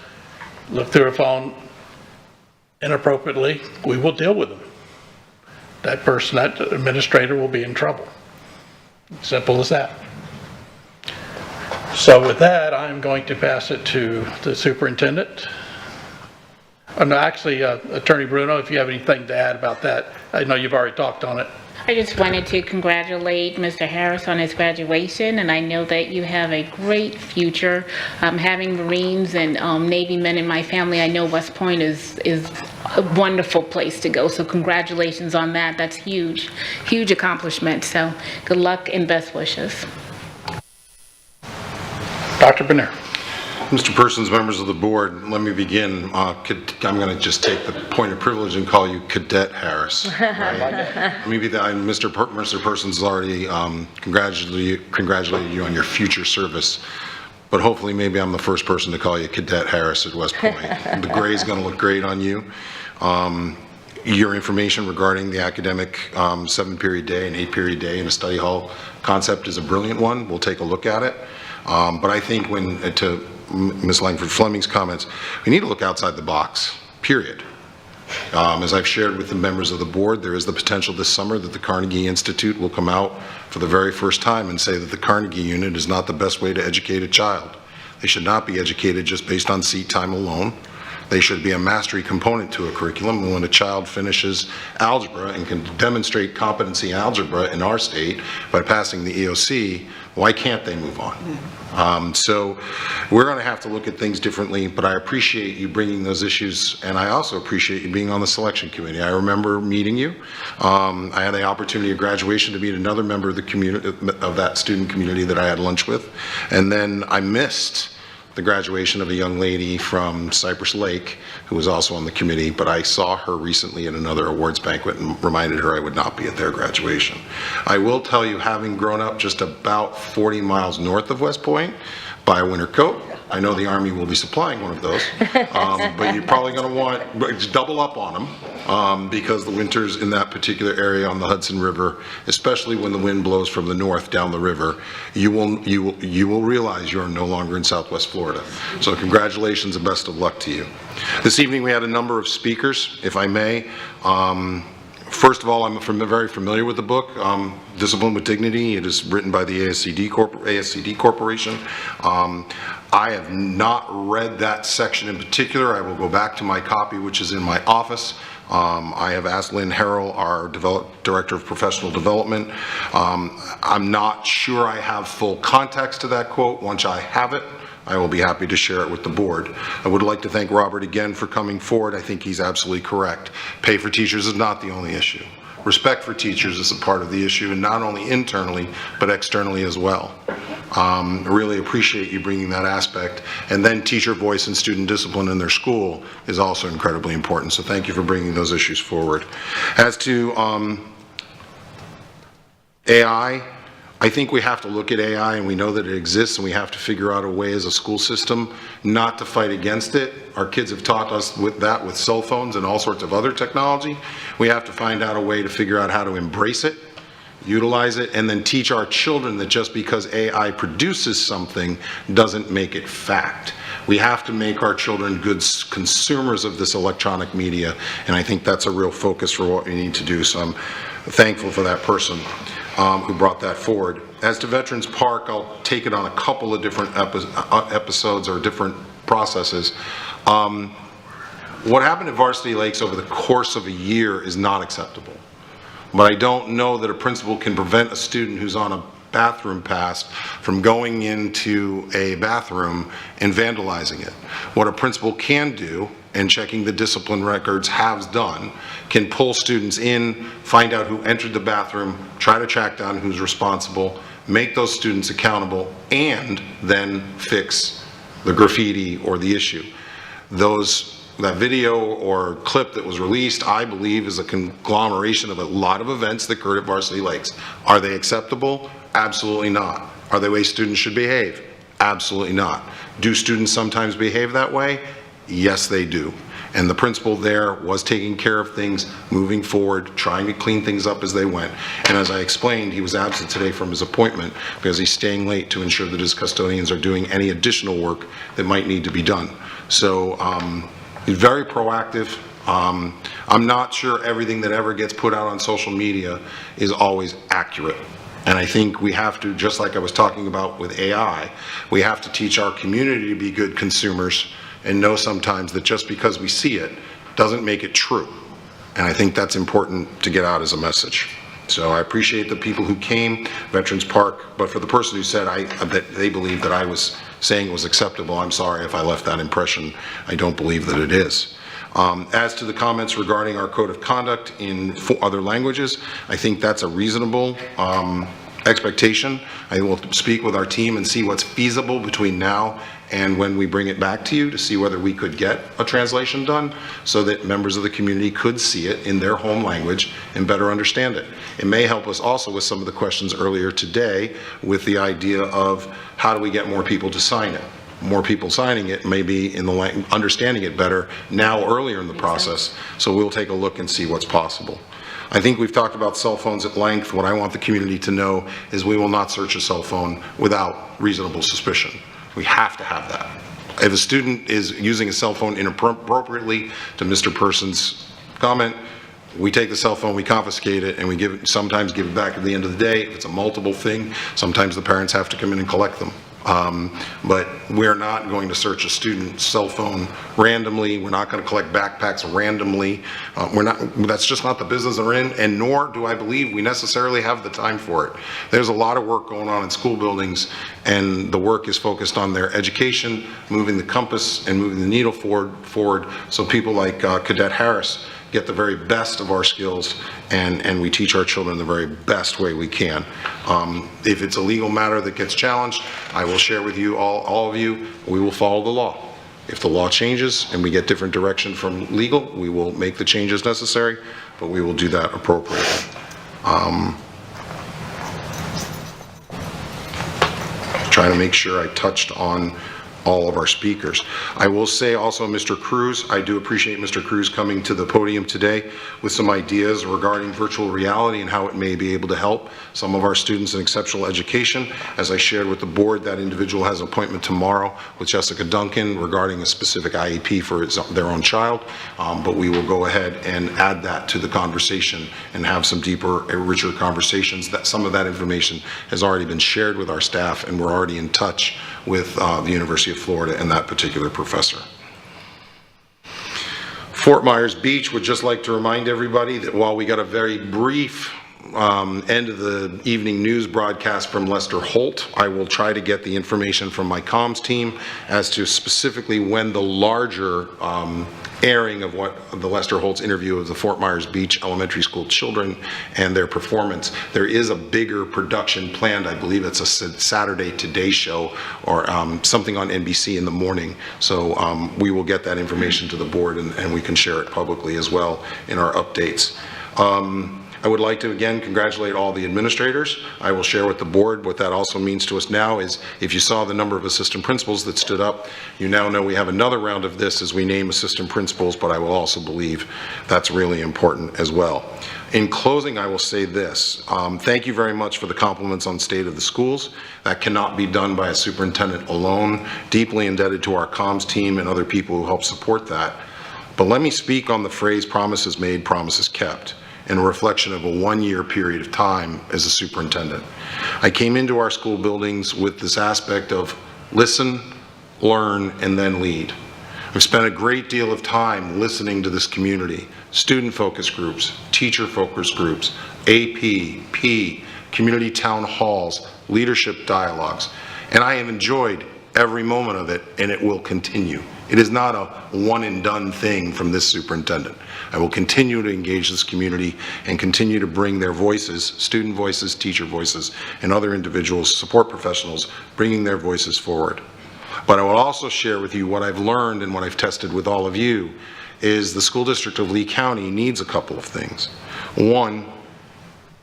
look through a phone inappropriately, we will deal with them. That person, that administrator will be in trouble. Simple as that. So with that, I'm going to pass it to the superintendent. Oh, no, actually, Attorney Bruno, if you have anything to add about that, I know you've already talked on it. I just wanted to congratulate Mr. Harris on his graduation, and I know that you have a great future. Having Marines and Navy men in my family, I know West Point is a wonderful place to go, so congratulations on that. That's huge, huge accomplishment. So good luck and best wishes. Dr. Bernard. Mr. Persons, members of the board, let me begin. I'm going to just take the point of privilege and call you Cadet Harris. Right? Maybe Mr. Persons has already congratulated you on your future service, but hopefully maybe I'm the first person to call you Cadet Harris at West Point. The gray is going to look great on you. Your information regarding the academic 7-period day and 8-period day in a study hall concept is a brilliant one. We'll take a look at it. But I think to Ms. Langford Fleming's comments, we need to look outside the box, period. As I've shared with the members of the board, there is the potential this summer that the Carnegie Institute will come out for the very first time and say that the Carnegie Unit is not the best way to educate a child. They should not be educated just based on seat time alone. They should be a mastery component to a curriculum. And when a child finishes algebra and can demonstrate competency in algebra in our state by passing the EOC, why can't they move on? So we're going to have to look at things differently, but I appreciate you bringing those issues, and I also appreciate you being on the selection committee. I remember meeting you. I had the opportunity at graduation to meet another member of the community, of that student community that I had lunch with, and then I missed the graduation of a young lady from Cypress Lake who was also on the committee, but I saw her recently at another awards banquet and reminded her I would not be at their graduation. I will tell you, having grown up just about 40 miles north of West Point, buy a winter coat. I know the Army will be supplying one of those, but you're probably going to want double up on them because the winters in that particular area on the Hudson River, especially when the wind blows from the north down the river, you will realize you're no longer in Southwest Florida. So congratulations and best of luck to you. This evening we had a number of speakers, if I may. First of all, I'm very familiar with the book, Discipline with Dignity. It is written by the ASCD Corporation. I have not read that section in particular. I will go back to my copy, which is in my office. I have asked Lynn Harrell, our Director of Professional Development. I'm not sure I have full context to that quote. Once I have it, I will be happy to share it with the board. I would like to thank Robert again for coming forward. I think he's absolutely correct. Pay for teachers is not the only issue. Respect for teachers is a part of the issue, and not only internally, but externally as well. I really appreciate you bringing that aspect. And then teacher voice and student discipline in their school is also incredibly important. So thank you for bringing those issues forward. As to AI, I think we have to look at AI, and we know that it exists, and we have to figure out a way as a school system not to fight against it. Our kids have taught us with that with cell phones and all sorts of other technology. We have to find out a way to figure out how to embrace it, utilize it, and then teach our children that just because AI produces something doesn't make it fact. We have to make our children good consumers of this electronic media, and I think that's a real focus for what we need to do. So I'm thankful for that person who brought that forward. As to Veterans Park, I'll take it on a couple of different episodes or different processes. What happened at Varsity Lakes over the course of a year is not acceptable. But I don't know that a principal can prevent a student who's on a bathroom pass from going into a bathroom and vandalizing it. What a principal can do, and checking the discipline records has done, can pull students in, find out who entered the bathroom, try to track down who's responsible, make those students accountable, and then fix the graffiti or the issue. That video or clip that was released, I believe, is a conglomeration of a lot of events that occurred at Varsity Lakes. Are they acceptable? Absolutely not. Are they ways students should behave? Absolutely not. Do students sometimes behave that way? Yes, they do. And the principal there was taking care of things, moving forward, trying to clean things up as they went. And as I explained, he was absent today from his appointment because he's staying late to ensure that his custodians are doing any additional work that might need to be done. So he's very proactive. I'm not sure everything that ever gets put out on social media is always accurate. And I think we have to, just like I was talking about with AI, we have to teach our community to be good consumers and know sometimes that just because we see it doesn't make it true. And I think that's important to get out as a message. So I appreciate the people who came, Veterans Park, but for the person who said that they believe that I was saying it was acceptable, I'm sorry if I left that impression. I don't believe that it is. As to the comments regarding our code of conduct in other languages, I think that's a reasonable expectation. I will speak with our team and see what's feasible between now and when we bring it back to you to see whether we could get a translation done so that members of the community could see it in their home language and better understand it. It may help us also with some of the questions earlier today with the idea of how do we get more people to sign it. More people signing it, maybe in the understanding it better now earlier in the process. So we'll take a look and see what's possible. I think we've talked about cell phones at length. What I want the community to know is we will not search a cell phone without reasonable suspicion. We have to have that. If a student is using a cell phone inappropriately, to Mr. Person's comment, we take the cell phone, we confiscate it, and we sometimes give it back at the end of the day. If it's a multiple thing, sometimes the parents have to come in and collect them. But we're not going to search a student's cell phone randomly. We're not going to collect backpacks randomly. That's just not the business we're in, and nor do I believe we necessarily have the time for it. There's a lot of work going on in school buildings, and the work is focused on their education, moving the compass and moving the needle forward so people like Cadet Harris get the very best of our skills, and we teach our children the very best way we can. If it's a legal matter that gets challenged, I will share with you, all of you, we will follow the law. If the law changes and we get different direction from legal, we will make the changes necessary, but we will do that appropriately. Trying to make sure I touched on all of our speakers. I will say also, Mr. Cruz, I do appreciate Mr. Cruz coming to the podium today with some ideas regarding virtual reality and how it may be able to help some of our students in exceptional education. As I shared with the board, that individual has an appointment tomorrow with Jessica Duncan regarding a specific IEP for their own child, but we will go ahead and add that to the conversation and have some deeper, richer conversations. That some of that information has already been shared with our staff, and we're already in touch with the University of Florida and that particular professor. Fort Myers Beach would just like to remind everybody that while we got a very brief end of the evening news broadcast from Lester Holt, I will try to get the information from my comms team as to specifically when the larger airing of what the Lester Holt's interview of the Fort Myers Beach Elementary School children and their performance. There is a bigger production planned. I believe it's a Saturday Today show or something on NBC in the morning. So we will get that information to the board and we can share it publicly as well in our updates. I would like to again congratulate all the administrators. I will share with the board what that also means to us now is if you saw the number of assistant principals that stood up, you now know we have another round of this as we name assistant principals, but I will also believe that's really important as well. In closing, I will say this. Thank you very much for the compliments on state of the schools. That cannot be done by a superintendent alone. Deeply indebted to our comms team and other people who help support that. But let me speak on the phrase promises made, promises kept, in a reflection of a one-year period of time as a superintendent. I came into our school buildings with this aspect of listen, learn, and then lead. I've spent a great deal of time listening to this community, student focus groups, teacher focus groups, AP, P, community town halls, leadership dialogues, and I have enjoyed every moment of it, and it will continue. It is not a one and done thing from this superintendent. I will continue to engage this community and continue to bring their voices, student voices, teacher voices, and other individuals, support professionals, bringing their voices forward. But I will also share with you what I've learned and what I've tested with all of you is the school district of Lee County needs a couple of things. One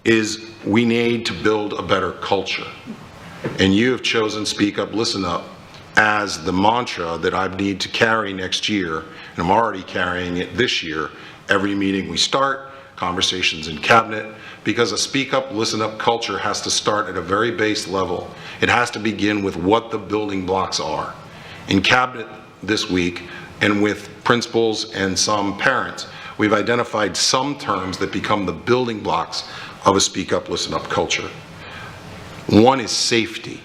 is we need to build a better culture. And you have chosen Speak Up, Listen Up as the mantra that I need to carry next year, and I'm already carrying it this year. Every meeting we start, conversations in cabinet, because a speak up, listen up culture has to start at a very base level. It has to begin with what the building blocks are. In cabinet this week, and with principals and some parents, we've identified some terms that become the building blocks of a speak up, listen up culture. One is safety.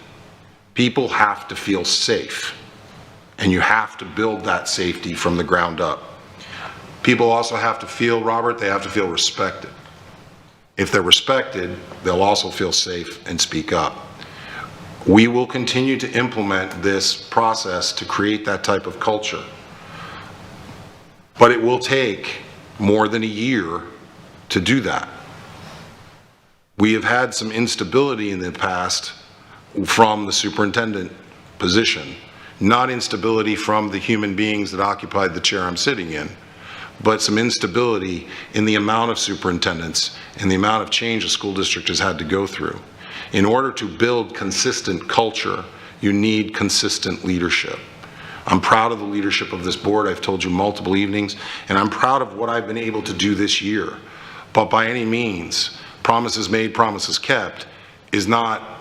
People have to feel safe, and you have to build that safety from the ground up. People also have to feel, Robert, they have to feel respected. If they're respected, they'll also feel safe and speak up. We will continue to implement this process to create that type of culture. But it will take more than a year to do that. We have had some instability in the past from the superintendent position, not instability from the human beings that occupied the chair I'm sitting in, but some instability in the amount of superintendents and the amount of change a school district has had to go through. In order to build consistent culture, you need consistent leadership. I'm proud of the leadership of this board. I've told you multiple evenings, and I'm proud of what I've been able to do this year. But by any means, promises made, promises kept is not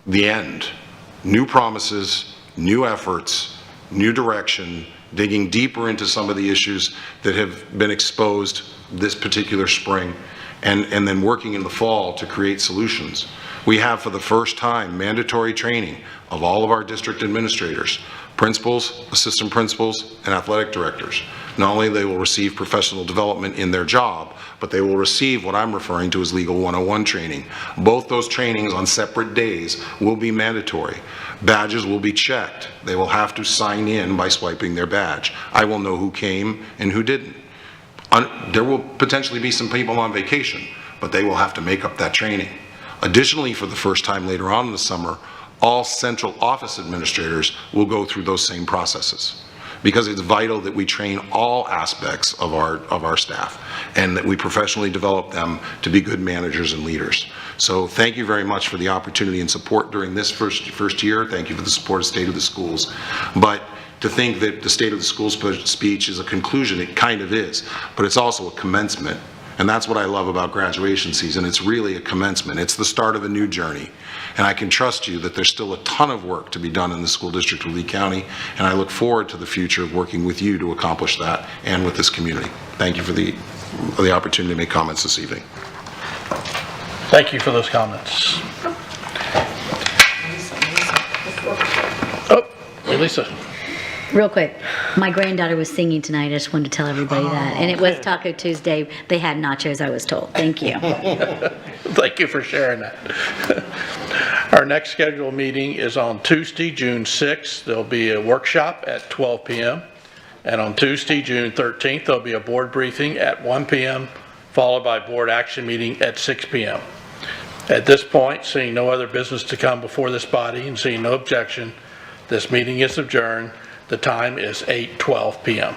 the end. New promises, new efforts, new direction, digging deeper into some of the issues that have been exposed this particular spring, and then working in the fall to create solutions. We have for the first time mandatory training of all of our district administrators, principals, assistant principals, and athletic directors. Not only they will receive professional development in their job, but they will receive what I'm referring to as Legal 101 training. Both those trainings on separate days will be mandatory. Badges will be checked. They will have to sign in by swiping their badge. I will know who came and who didn't. There will potentially be some people on vacation, but they will have to make up that training. Additionally, for the first time later on in the summer, all central office administrators will go through those same processes, because it's vital that we train all aspects of our staff and that we professionally develop them to be good managers and leaders. So thank you very much for the opportunity and support during this first year. Thank you for the support of State of the Schools. But to think that the State of the Schools speech is a conclusion, it kind of is, but it's also a commencement. And that's what I love about graduation season. It's really a commencement. It's the start of a new journey. And I can trust you that there's still a ton of work to be done in the school district of Lee County, and I look forward to the future of working with you to accomplish that and with this community. Thank you for the opportunity to make comments this evening. Thank you for those comments. Lisa? Real quick, my granddaughter was singing tonight. I just wanted to tell everybody that. And it was Taco Tuesday. They had nachos, I was told. Thank you. Thank you for sharing that. Our next scheduled meeting is on Tuesday, June 6th. There'll be a workshop at 12 p.m. And on Tuesday, June 13th, there'll be a board briefing at 1 p.m., followed by board action meeting at 6 p.m. At this point, seeing no other business to come before this body and seeing no objection, this meeting is adjourned. The time is 8:12 p.m.